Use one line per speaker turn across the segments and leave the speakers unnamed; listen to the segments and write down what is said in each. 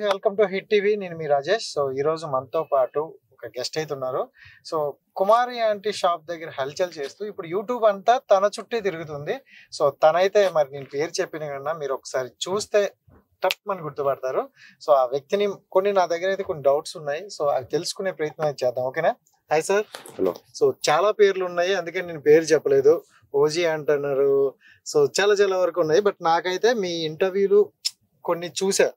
Welcome to hit TV. నేను మీ Rajesh. So ఈ రోజు మనతో పాటు ఒక గెస్ట్ అయితే ఉన్నారు. సో కుమారి ఆంటీ షాప్ దగ్గర హల్చల్ చేస్తూ ఇప్పుడు యూట్యూబ్ అంతా తన చుట్టే తిరుగుతుంది. సో తనైతే మరి నేను పేరు చెప్పిన కన్నా మీరు ఒకసారి చూస్తే టప్ అని గుర్తుపడతారు. సో ఆ వ్యక్తిని నా దగ్గర అయితే కొన్ని డౌట్స్ ఉన్నాయి. సో అవి తెలుసుకునే ప్రయత్నం చేద్దాం. ఓకేనా? Hi sir.
హలో.
సో చాలా పేర్లు ఉన్నాయి, అందుకని నేను పేరు చెప్పలేదు. ఓజీ అంటున్నారు. సో చాలా చాలా వరకు ఉన్నాయి. బట్ నాకైతే మీ ఇంటర్వ్యూలు కొన్ని చూసా,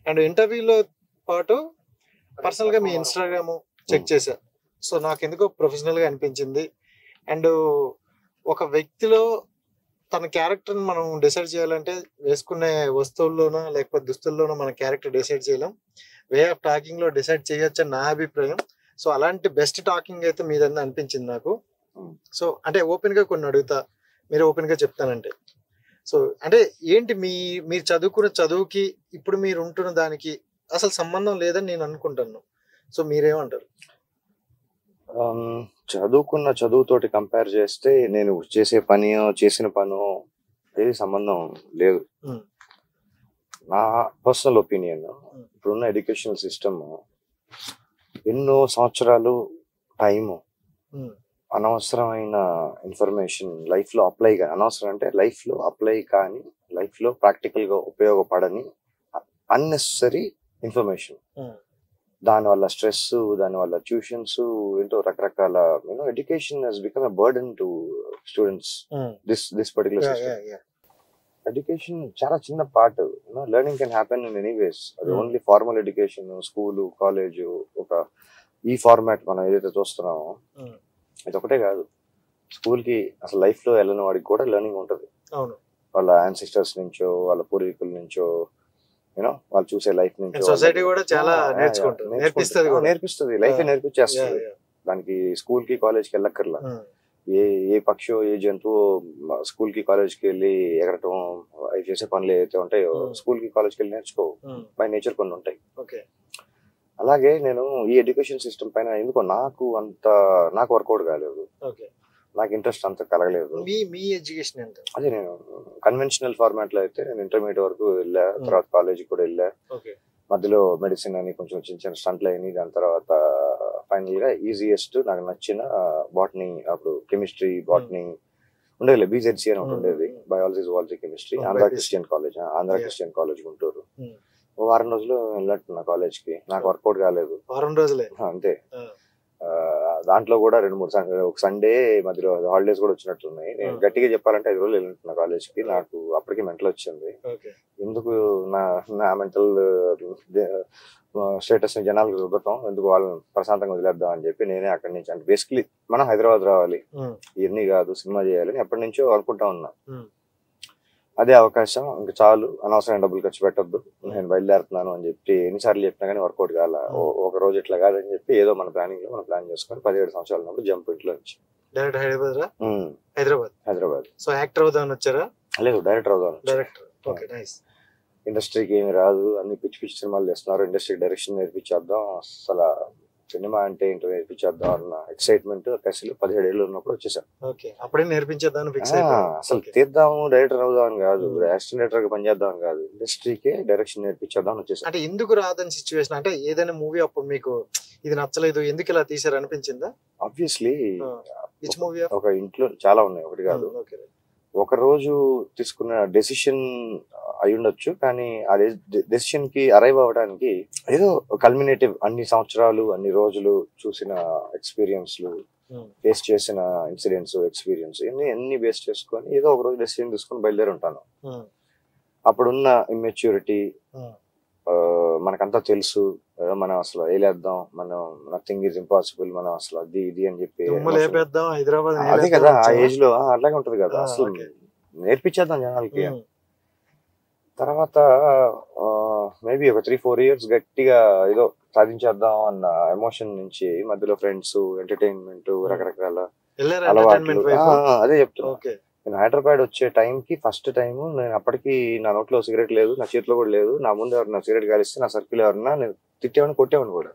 అండ్ ఇంటర్వ్యూలో పాటు పర్సనల్గా మీ ఇన్స్టాగ్రామ్ చెక్ చేశా. సో నాకు ఎందుకో ప్రొఫెషనల్గా అనిపించింది. అండ్ ఒక వ్యక్తిలో తన క్యారెక్టర్ని మనం డిసైడ్ చేయాలంటే వేసుకునే వస్తువుల్లోనో లేకపోతే దుస్తుల్లోనో మన క్యారెక్టర్ డిసైడ్ చేయలేం, వే ఆఫ్ టాకింగ్లో డిసైడ్ చేయొచ్చు అని నా అభిప్రాయం. సో అలాంటి బెస్ట్ టాకింగ్ అయితే మీదన్నా అనిపించింది నాకు. సో అంటే ఓపెన్గా కొన్ని అడుగుతా, మీరు ఓపెన్గా చెప్తానంటే. సో అంటే ఏంటి మీరు చదువుకున్న చదువుకి ఇప్పుడు మీరు ఉంటున్న దానికి అసలు సంబంధం లేదని నేను అనుకుంటాను. సో మీరేమంటారు?
చదువుకున్న చదువుతోటి కంపేర్ చేస్తే నేను చేసిన పను ఏది సంబంధం లేదు. నా పర్సనల్ ఒపీనియన్, ఇప్పుడున్న ఎడ్యుకేషనల్ సిస్టమ్ ఎన్నో సంవత్సరాలు టైము, అనవసరమైన ఇన్ఫర్మేషన్ లైఫ్ లో అప్లై కానీ, అనవసరం అంటే లైఫ్ లో అప్లై కానీ, లైఫ్ లో ప్రాక్టికల్ గా ఉపయోగపడని అన్నెసరీ ఇన్ఫర్మేషన్, దానివల్ల స్ట్రెస్, దానివల్ల ట్యూషన్స్, ఏంటో రకరకాల education has become a burden to students. This particular system. Education చాలా చిన్న part. Learning can happen in any ways. అది only formal education, school, college, ఒక ఈ ఫార్మాట్ మనం ఏదైతే చూస్తున్నామో ఇది ఒకటే కాదు. స్కూల్ కి అసలు లైఫ్ లో వెళ్ళిన వాడికి కూడా లెర్నింగ్ ఉంటుంది. వాళ్ళ యాన్సిస్టర్స్ నుంచో, వాళ్ళ పూర్వీకుల నుంచో, వాళ్ళు చూసే లైఫ్ నుంచో
సొసైటీ కూడా చాలా
నేర్పిస్తుంది, లైఫ్ నేర్పించేస్తుంది. దానికి స్కూల్ కి కాలేజ్ కి వెళ్ళక్కర్లా. ఏ పక్షో ఏ జంతువు స్కూల్ కి కాలేజ్ కి వెళ్ళి ఎగరటం, అవి చేసే పనులు ఏదైతే ఉంటాయో స్కూల్ కి కాలేజ్ కి వెళ్ళి నేర్చుకో. బై నేచర్ కొన్ని ఉంటాయి. అలాగే నేను ఈ ఎడ్యుకేషన్ సిస్టమ్ పైన ఎందుకో నాకు వర్కౌట్ కాలేదు. నాకు ఇంట్రెస్ట్ అంత కలగలేదు.
మీ ఎడ్యుకేషన్ ఎంత?
అదే నేను కన్వెన్షనల్ ఫార్మాట్ లో అయితే నేను ఇంటర్మీడియట్ వరకు వెళ్ళా, తర్వాత కాలేజ్ కూడా వెళ్ళా. మధ్యలో మెడిసిన్ అని కొంచెం చిన్న చిన్న స్టంట్లు అయినాయి. దాని తర్వాత ఫైనల్ గా ఈజియెస్ట్ నాకు నచ్చిన బాటనీ, అప్పుడు కెమిస్ట్రీ బాటనీ ఉండేది, BZC అని ఒకటి ఉండేది, biology zoology chemistry, Andhra Christian college Guntur. వారం రోజులు వెళ్ళినట్టున్నా కాలేజ్ కి. నాకు వర్కౌట్ కాలేదు.
వారం రోజులే
అంతే. దాంట్లో కూడా 2-3 ఒక సండే మధ్యలో హాలిడేస్ కూడా వచ్చినట్టున్నాయి. నేను గట్టిగా చెప్పాలంటే 5 రోజులు వెళ్ళినట్టున్నా కాలేజ్ కి. నాకు అప్పటికి మెంటల్ వచ్చింది. ఎందుకు నా మెంటల్ స్టేటస్ ని జనాలకు చూద్దాం, ఎందుకు వాళ్ళని ప్రశాంతంగా వదిలేద్దాం అని చెప్పి నేనే అక్కడి నుంచి, అంటే బేసిక్లీ మనం హైదరాబాద్ రావాలి, ఇవన్నీ కాదు సినిమా చేయాలని ఎప్పటి నుంచో అనుకుంటా ఉన్నా. అదే అవకాశం, ఇంకా చాలు, అనవసరమైన డబ్బులు ఖర్చు పెట్టద్దు, నేను బయలుదేరుతున్నాను అని చెప్పి ఎన్నిసార్లు చెప్పినా కానీ వర్కౌట్ కాల. ఒక రోజు ఇట్లా కాదని చెప్పి ఏదో మన ప్లానింగ్ లో మనం ప్లాన్ చేసుకొని 17 సంవత్సరాల ఉన్నప్పుడు జంప్ ఇంట్లో నుంచి
డైరెక్ట్ హైదరాబాద్. సో యాక్టర్ అవుదామని వచ్చారా?
లేదు, డైరెక్టర్ అవుదామని. ఇండస్ట్రీకి ఏమి రాదు, అన్ని పిచ్చి పిచ్చి సినిమాలు చేస్తున్నారు, ఇండస్ట్రీకి డైరెక్షన్ నేర్పించేద్దాం, అసలు సినిమా అంటే ఏంటో నేర్పించేద్దాం అన్న ఎక్సైట్మెంట్ కసిలో 17 ఏళ్ళు ఉన్నప్పుడు వచ్చేసాం.
అప్పుడే నేర్పించేద్దాం
అసలు తీద్దాము, డైరెక్టర్ అవుదాం కాదు, అసిస్టెంట్ డైరెక్టర్ గా పనిచేద్దాం కాదు, ఇండస్ట్రీకే డైరెక్షన్ నేర్పించేద్దాం వచ్చేసాం.
అంటే ఎందుకు రాదని సిచ్యువేషన్, అంటే ఏదైనా మూవీ అప్పుడు మీకు ఇది నచ్చలేదు, ఎందుకు ఇలా తీసారు అనిపించిందా?
ఆబ్వియస్లీ ఒక ఇంట్లో చాలా ఉన్నాయి, ఒకటి కాదు. ఒక రోజు తీసుకున్న డెసిషన్ అయి ఉండొచ్చు, కానీ ఆ డెసిషన్ కి అరైవ్ అవ్వడానికి ఏదో కల్మినేటివ్, అన్ని సంవత్సరాలు, అన్ని రోజులు చూసిన ఎక్స్పీరియన్స్లు, ఫేస్ చేసిన ఇన్సిడెంట్స్, ఎక్స్పీరియన్స్ అన్ని బేస్ చేసుకొని ఏదో ఒక రోజు డెసిషన్ తీసుకొని బయలుదేరి ఉంటాను. అప్పుడున్న ఇమ్మెచ్యూరిటీ, మనకంతా తెలుసు, మనం అసలు వేలేద్దాం, మనం నథింగ్ ఈజ్ ఇంపాసిబుల్, మనం అసలు అది ఇది అని చెప్పి అదే కదా ఆ ఏజ్ లో అట్లాగే ఉంటది కదా, అసలు నేర్పించేద్దాం జనాలకి. తర్వాత మేబీ ఒక 3-4 years గట్టిగా ఏదో సాధించేద్దాం అన్న ఎమోషన్ నుంచి మధ్యలో ఫ్రెండ్స్, ఎంటర్టైన్మెంట్, రకరకాల అలవాట్లు. అదే చెప్తున్నా, నేను హైదరాబాద్ వచ్చే టైంకి ఫస్ట్ టైం నేను అప్పటికి నా నోట్లో సిగరెట్ లేదు, నా చేతిలో కూడా లేదు. నా ముందు ఎవరన్నా సిగరెట్ కాలిస్తే నా సర్కిల్ ఎవరన్నా నేను తిట్టేవాడిని, కొట్టేవాడిని కూడా.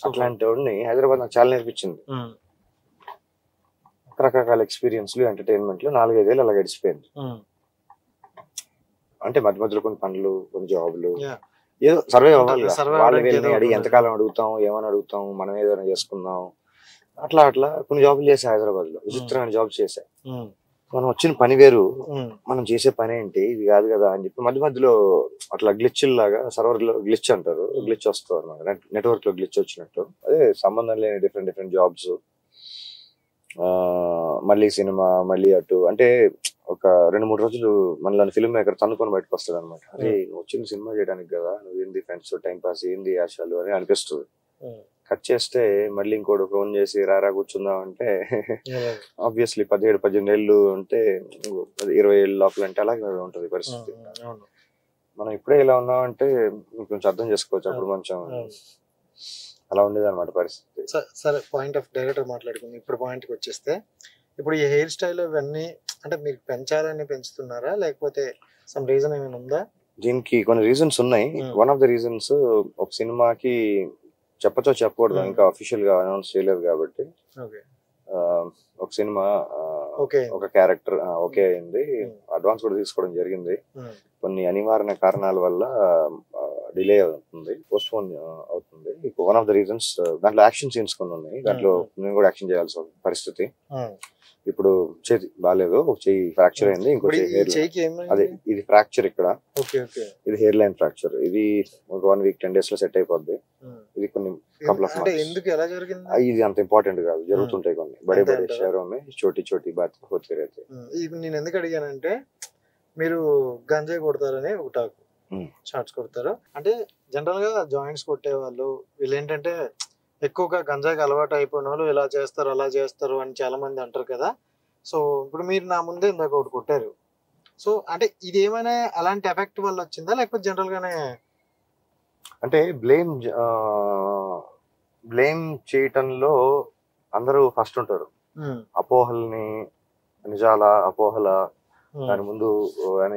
అట్లాంటి వాడిని హైదరాబాద్ నాకు చాలా నేర్పించింది. రకరకాల ఎక్స్పీరియన్స్లు, ఎంటర్టైన్మెంట్లు 4-5 ఏళ్ళు అలా గడిచిపోయింది. అంటే మధ్య మధ్యలో కొన్ని పనులు, కొన్ని జాబులు, ఏదో సర్వైవ్ అవ్వాలి.
Survive
వాళ్ళు
అవ్వడానికి
వీళ్ళని
ఏదో
అడిగి
ఒకటి
ఎంతకాలం అడుగుతాం, ఏమని అడుగుతాం, మనం ఏదైనా చేసుకుందాం, అట్లా కొన్ని జాబులు చేసా హైదరాబాద్ లో, విచిత్రమైన జాబ్స్ చేసా. మనం వచ్చిన పని వేరు, మనం చేసే పని ఏంటి, ఇది కాదు కదా అని చెప్పి మధ్య మధ్యలో అట్లా గ్లిచ్ లాగా, సర్వర్ లో గ్లిచ్ అంటారు, గ్లిచ్ వస్తుంది అనమాట, నెట్వర్క్ లో గ్లిచ్ వచ్చినట్టు. అదే సంబంధం లేని డిఫరెంట్ జాబ్స్. మళ్ళీ సినిమా, మళ్ళీ అటు అంటే ఒక 2-3 రోజులు మనలోని ఫిల్మ్ మేకర్ తన్నుకొని బయటకు వస్తాడు అనమాట. అదే నువ్వు వచ్చిన సినిమా చేయడానికి కదా, నువ్వు ఏంది ఫ్రెండ్స్ టైం పాస్, ఏంది ఆశలు అని అనిపిస్తుంది. కట్ చేస్తే మళ్ళీ ఇంకోటి ఫోన్ చేసి రారా కూర్చుందాం అంటే ఆబ్వియస్లీ 17-18 ఏళ్ళు ఉంటే 20 ఏళ్ళ లోపల అంటే అలాగే ఉంటది పరిస్థితి. మనం ఇప్పుడే ఇలా ఉన్నామంటే కొంచెం అర్థం చేసుకోవచ్చు, అప్పుడు కొంచెం అలా ఉండేది అనమాట పరిస్థితి.
సరే, పాయింట్ ఆఫ్ డైరెక్టర్ మాట్లాడుకుందాం. ఇప్పుడు పాయింట్కి వచ్చేస్తే, ఇప్పుడు ఈ హెయిర్ స్టైల్ ఇవన్నీ అంటే మీరు పెంచాలని పెంచుతున్నారా, లేకపోతే సమ్ రీజన్ ఏమైనా ఉందా?
దీనికి కొన్ని రీజన్స్ ఉన్నాయి. వన్ ఆఫ్ ద రీజన్స్, ఒక సినిమాకి చెప్పచ్చో చెప్పకూడదు, ఇంకా అఫీషియల్ గా అనౌన్స్ చేయలేదు కాబట్టి, ఒక సినిమా ఒక క్యారెక్టర్ ఓకే అయింది, అడ్వాన్స్ కూడా తీసుకోవడం జరిగింది. కొన్ని అనివార్య కారణాల వల్ల డిలే అవుతుంది, పోస్ట్ పోన్ అవుతుంది. వన్ ఆఫ్ ద రీజన్స్, దాంట్లో యాక్షన్ సీన్స్ కొన్ని ఉన్నాయి, దాంట్లో నేను కూడా యాక్షన్ చేయాల్సిన పరిస్థితి. ఇప్పుడు చేతి బాగాలేదు, ఒక చెయ్యి ఫ్రాక్చర్ అయింది, ఇంకో అదే ఇది ఫ్రాక్చర్ ఇక్కడ, ఇది హెయిర్ లైన్ ఫ్రాక్చర్. ఇది ఒక 1 వీక్ 10 days లో సెట్ అయిపోద్ది. ఇది కొన్ని కపుల్ ఆఫ్ ఇది అంత ఇంపార్టెంట్ కాదు, జరుగుతుంటాయి కొన్ని బడే షహరోं में छोटी बात होती रहती है.
ఇది నేను ఎందుకు అడిగానంటే, మీరు గంజాయి కొడతారని ఒక టాక్, షార్ట్స్ కొడతారు అంటే జనరల్ గా జాయింట్స్ కొట్టే వాళ్ళు వీళ్ళు ఏంటంటే ఎక్కువగా గంజాయికి అలవాటు అయిపోయిన వాళ్ళు ఇలా చేస్తారు అలా చేస్తారు అని చాలా మంది అంటారు కదా. సో ఇప్పుడు మీరు నా ముందే ఇందాక ఒకటి కొట్టారు. సో అంటే ఇది ఏమైనా అలాంటి ఎఫెక్ట్ వల్ల వచ్చిందా, లేకపోతే జనరల్ గానే?
అంటే బ్లేమ్ చేయటంలో అందరూ ఫస్ట్ ఉంటారు. అపోహల్ని, నిజాల అపోహల, దాని ముందు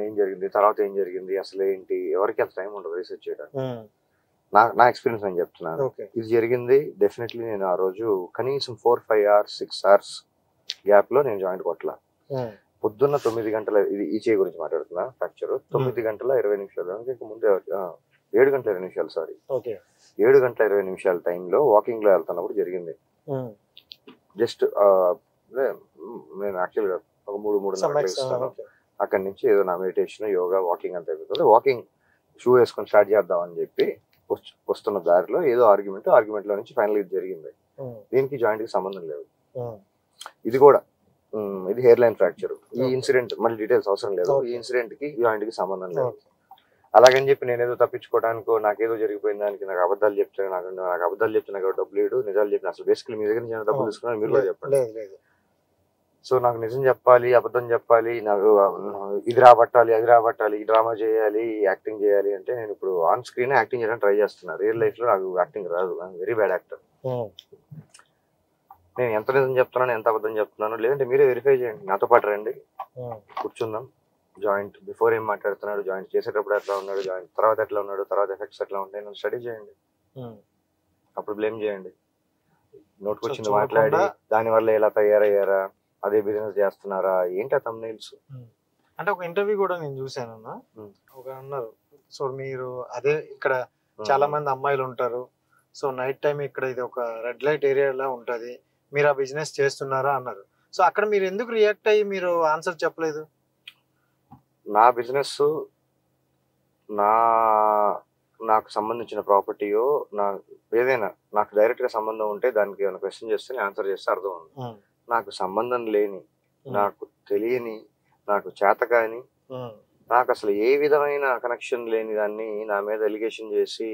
ఏం జరిగింది, తర్వాత ఏం జరిగింది, అసలు ఏంటి, ఎవరికి అంత టైం ఉండదు రీసెర్చ్ చేయడానికి. నా ఎక్స్పీరియన్స్ నేను చెప్తున్నాను. ఇది జరిగింది డెఫినెట్లీ. నేను ఆ రోజు కనీసం 4-5 hours 6 hours గ్యాప్ లో నేను జాయింట్ కొట్టలా. పొద్దున్న 9 గంటల, ఇది ఈ చేయి గురించి మాట్లాడుతున్నా, ఫ్రాక్చర్ 9:20 ముందే 7:20 సారీ 7:20 టైంలో వాకింగ్ లో వెళ్తున్నప్పుడు జరిగింది. జస్ట్ నేను యాక్చువల్గా ఒక 3:30 ఇస్తాను. అక్కడి నుంచి ఏదో నా మెడిటేషన్, యోగా, వాకింగ్ అంతా అయిపోతుంది. వాకింగ్ షూ వేసుకొని స్టార్ట్ చేద్దాం అని చెప్పి వస్తున్న దారిలో ఏదో ఆర్గ్యుమెంట్ లో నుంచి ఫైనల్ ఇది జరిగింది. దీనికి జాయింట్ కి సంబంధం లేదు. ఇది కూడా ఇది హెయిర్ లైన్ ఫ్రాక్చర్. ఈ ఇన్సిడెంట్ మళ్ళీ డీటెయిల్స్ అవసరం లేదు. ఈ ఇన్సిడెంట్ కి జాయింట్ కి సంబంధం లేదు. అలాగని చెప్పి నేనేదో తప్పించుకోవడానికో, నాకేదో జరిగిపోయిన దానికి నాకు అబద్ధాలు చెప్తే నాకు డబ్బులు లేడు, నిజాలు చెప్పిన అసలు బేసికలీ మీ దగ్గర నుంచి డబ్బులు తీసుకున్నాను మీరు కూడా చెప్పండి. సో నాకు నిజం చెప్పాలి, అబద్ధం చెప్పాలి, నాకు ఇది రాబట్టాలి, అది రాబట్టాలి, డ్రామా చేయాలి, యాక్టింగ్ చేయాలి అంటే నేను ఇప్పుడు ఆన్ స్క్రీన్ యాక్టింగ్ చేయడానికి ట్రై చేస్తున్నాను. రియల్ లైఫ్ లో నాకు యాక్టింగ్ రాదు. Very bad actor. నేను ఎంత నిజం చెప్తున్నాను, ఎంత అబద్ధం చెప్తున్నాను, లేదంటే మీరే వెరిఫై చేయండి. నాతో పాటు రండి, కూర్చుందాం. జాయింట్ బిఫోర్ ఏం మాట్లాడుతున్నాడు, జాయింట్ చేసేటప్పుడు ఎట్లా ఉన్నాడు, జాయింట్ తర్వాత ఎట్లా ఉన్నాడు, తర్వాత ఎఫెక్ట్స్ ఎట్లా ఉంటాయి, నన్ను స్టడీ చేయండి. అప్పుడు బ్లేమ్ చేయండి. నోటుకొచ్చింది మాట్లాడి దాని వల్ల ఎలా తయారయ్యారా, అదే బిజినెస్ చేస్తున్నారా, ఏంటి ఆ థంబ్నెయిల్స్.
అంటే ఒక ఇంటర్వ్యూ కూడా నేను చూసాను, ఒక అన్నారు, సో మీరు అదే ఇక్కడ చాలా మంది అమ్మాయిలు ఉంటారు, సో నైట్ టైం ఇక్కడ ఇది ఒక రెడ్ లైట్ ఏరియా లా ఉంటది, మీరు ఆ బిజినెస్ చేస్తున్నారా అన్నారు. సో అక్కడ మీరు ఎందుకు రియాక్ట్ అయ్యి మీరు ఆన్సర్ చెప్పలేదు?
నా బిజినెస్ నాకు సంబంధించిన ప్రాపర్టీయో, ఏదైనా నాకు డైరెక్ట్ గా సంబంధం ఉంటే దానికి ఏమైనా క్వశ్చన్ చేస్తే నేను ఆన్సర్ చేస్తే అర్థం ఉంది. నాకు సంబంధం లేని, నాకు తెలియని, నాకు చేతకాని, నాకు అసలు ఏ విధమైన కనెక్షన్ లేని దాన్ని నా మీద ఎలిగేషన్ చేసి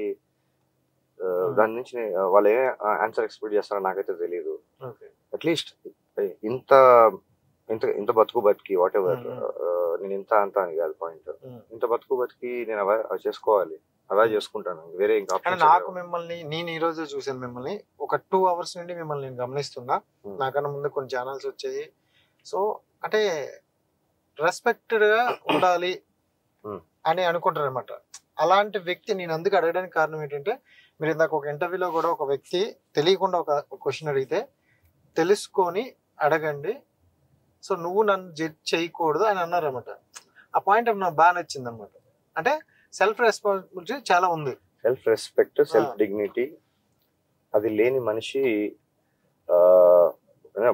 దాని నుంచి వాళ్ళు ఏ ఆన్సర్ ఎక్స్పెక్ట్ చేస్తారో నాకైతే తెలియదు. అట్లీస్ట్ ఇంత ఇంత బతుకు బతికి వాట్ ఎవర్, నేను ఇంత అంత అని కాదు పాయింట్, ఇంత బతుకు బతికి నేను అవి చేసుకోవాలి, అవే చేసుకుంటాను. వేరే ఇంకా
నాకు మిమ్మల్ని, నేను ఈ రోజు చూసాను మిమ్మల్ని, ఒక 2 hours నుండి మిమ్మల్ని నేను గమనిస్తున్నా. నాకన్నా ముందు కొన్ని ఛానల్స్ వచ్చాయి. సో అంటే రెస్పెక్టెడ్ గా ఉండాలి అని అనుకుంటారు అనమాట. అలాంటి వ్యక్తి నేను అందుకు అడగడానికి కారణం ఏంటంటే, మీరు ఇందాక ఒక ఇంటర్వ్యూలో కూడా ఒక వ్యక్తి తెలియకుండా ఒక క్వశ్చన్ అడిగితే తెలుసుకొని అడగండి, సో నువ్వు నన్ను జడ్జ్ చేయకూడదు అని అన్నారు అనమాట. ఆ పాయింట్ నాకు బాగా నచ్చింది అనమాట. అంటే సెల్ఫ్ రెస్పాన్సిబిలిటీ చాలా ఉంది.
సెల్ఫ్ రెస్పెక్ట్, సెల్ఫ్ డిగ్నిటీ అది లేని మనిషి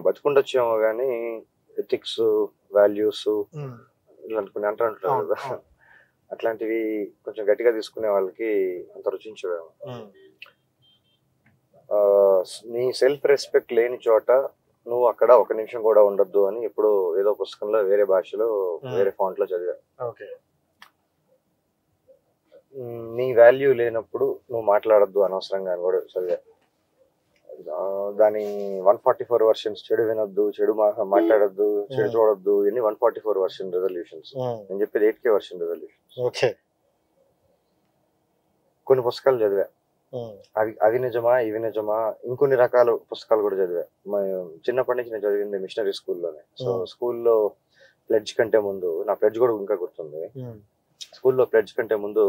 బతుకుండొచ్చేమో కానీ ఎథిక్స్, వాల్యూస్ ఇలాంటి కొన్ని అంటుంటారు కదా, అట్లాంటివి కొంచెం గట్టిగా తీసుకునే వాళ్ళకి అంత రుచించవేమో. నీ సెల్ఫ్ రెస్పెక్ట్ లేని చోట నువ్వు అక్కడ ఒక నిమిషం కూడా ఉండొద్దు అని ఎప్పుడో ఏదో పుస్తకంలో వేరే భాషలో వేరే ఫాంట్ లో చదివా. నీ వాల్యూ లేనప్పుడు నువ్వు మాట్లాడద్దు అనవసరంగా అని కూడా చదివా. దాని 144 వర్షన్స్, చెడు వినొద్దు, చెడు మాట్లాడద్దు, చెడు చూడొద్దు, ఇవన్నీ 144 వర్షన్ రెజల్యూషన్స్. నేను చెప్పేది 8K వర్షన్ రెజల్యూషన్స్. కొన్ని పుస్తకాలు చదివా, అవి నిజమా ఇవి నిజమా, ఇంకొన్ని రకాల పుస్తకాలు కూడా చదివా. చిన్నప్పటి నుంచి నేను చదివింది మిషనరీ స్కూల్లోనే. సో స్కూల్లో ప్లెడ్జ్ కంటే ముందు, నా ప్లెడ్జ్ కూడా ఇంకా గుర్తుంది, స్కూల్లో ప్లెడ్జ్ కంటే ముందు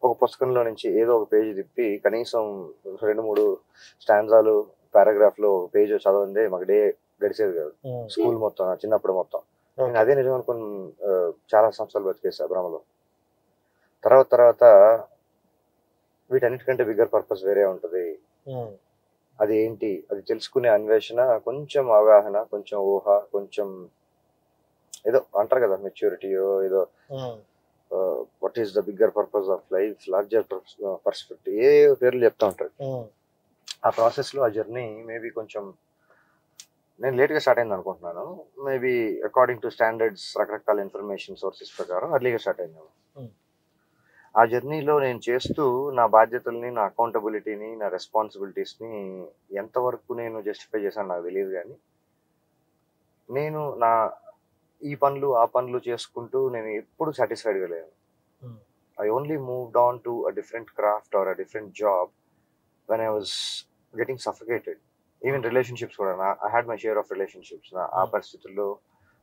ఒక పుస్తకంలో నుంచి ఏదో ఒక పేజీ తిప్పి కనీసం 2-3 స్టాండ్జాలు, పారాగ్రాఫ్లు ఒక పేజ్ చదవందే మాకు డే గడిచేది కాదు స్కూల్ మొత్తం, చిన్నప్పుడు మొత్తం. నేను అదే నిజం అనుకుని చాలా సంవత్సరాలు బతికేసా భ్రమలో. తర్వాత వీటన్నిటికంటే బిగ్గర్ పర్పస్ వేరే ఉంటుంది. అది ఏంటి, అది తెలుసుకునే అన్వేషణ, కొంచెం అవగాహన, కొంచెం ఊహ, కొంచెం ఏదో అంటారు కదా మెచ్యూరిటీయో ఏదో, what is the bigger purpose of life, larger perspective, ఏ పేర్లు చెప్తా ఉంటారు. ఆ ప్రాసెస్ లో ఆ జర్నీ మేబీ కొంచెం నేను లేట్ గా స్టార్ట్ అయింది అనుకుంటున్నాను. మేబీ అకార్డింగ్ టు స్టాండర్డ్స్, రకరకాల ఇన్ఫర్మేషన్ సోర్సెస్ ప్రకారం అర్లీగా స్టార్ట్ అయింది. ఆ జర్నీలో నేను చేస్తూ నా బాధ్యతల్ని, నా అకౌంటబిలిటీని, నా రెస్పాన్సిబిలిటీస్ని ఎంతవరకు నేను జస్టిఫై చేశాను నాకు తెలియదు. కానీ నేను నా ఈ పనులు ఆ పనులు చేసుకుంటూ నేను ఎప్పుడు సాటిస్ఫైడ్గా లేను. I only moved on to a different craft or a different job when I was getting suffocated. Even relationships కూడా, I had my share of relationships. ఆ పరిస్థితుల్లో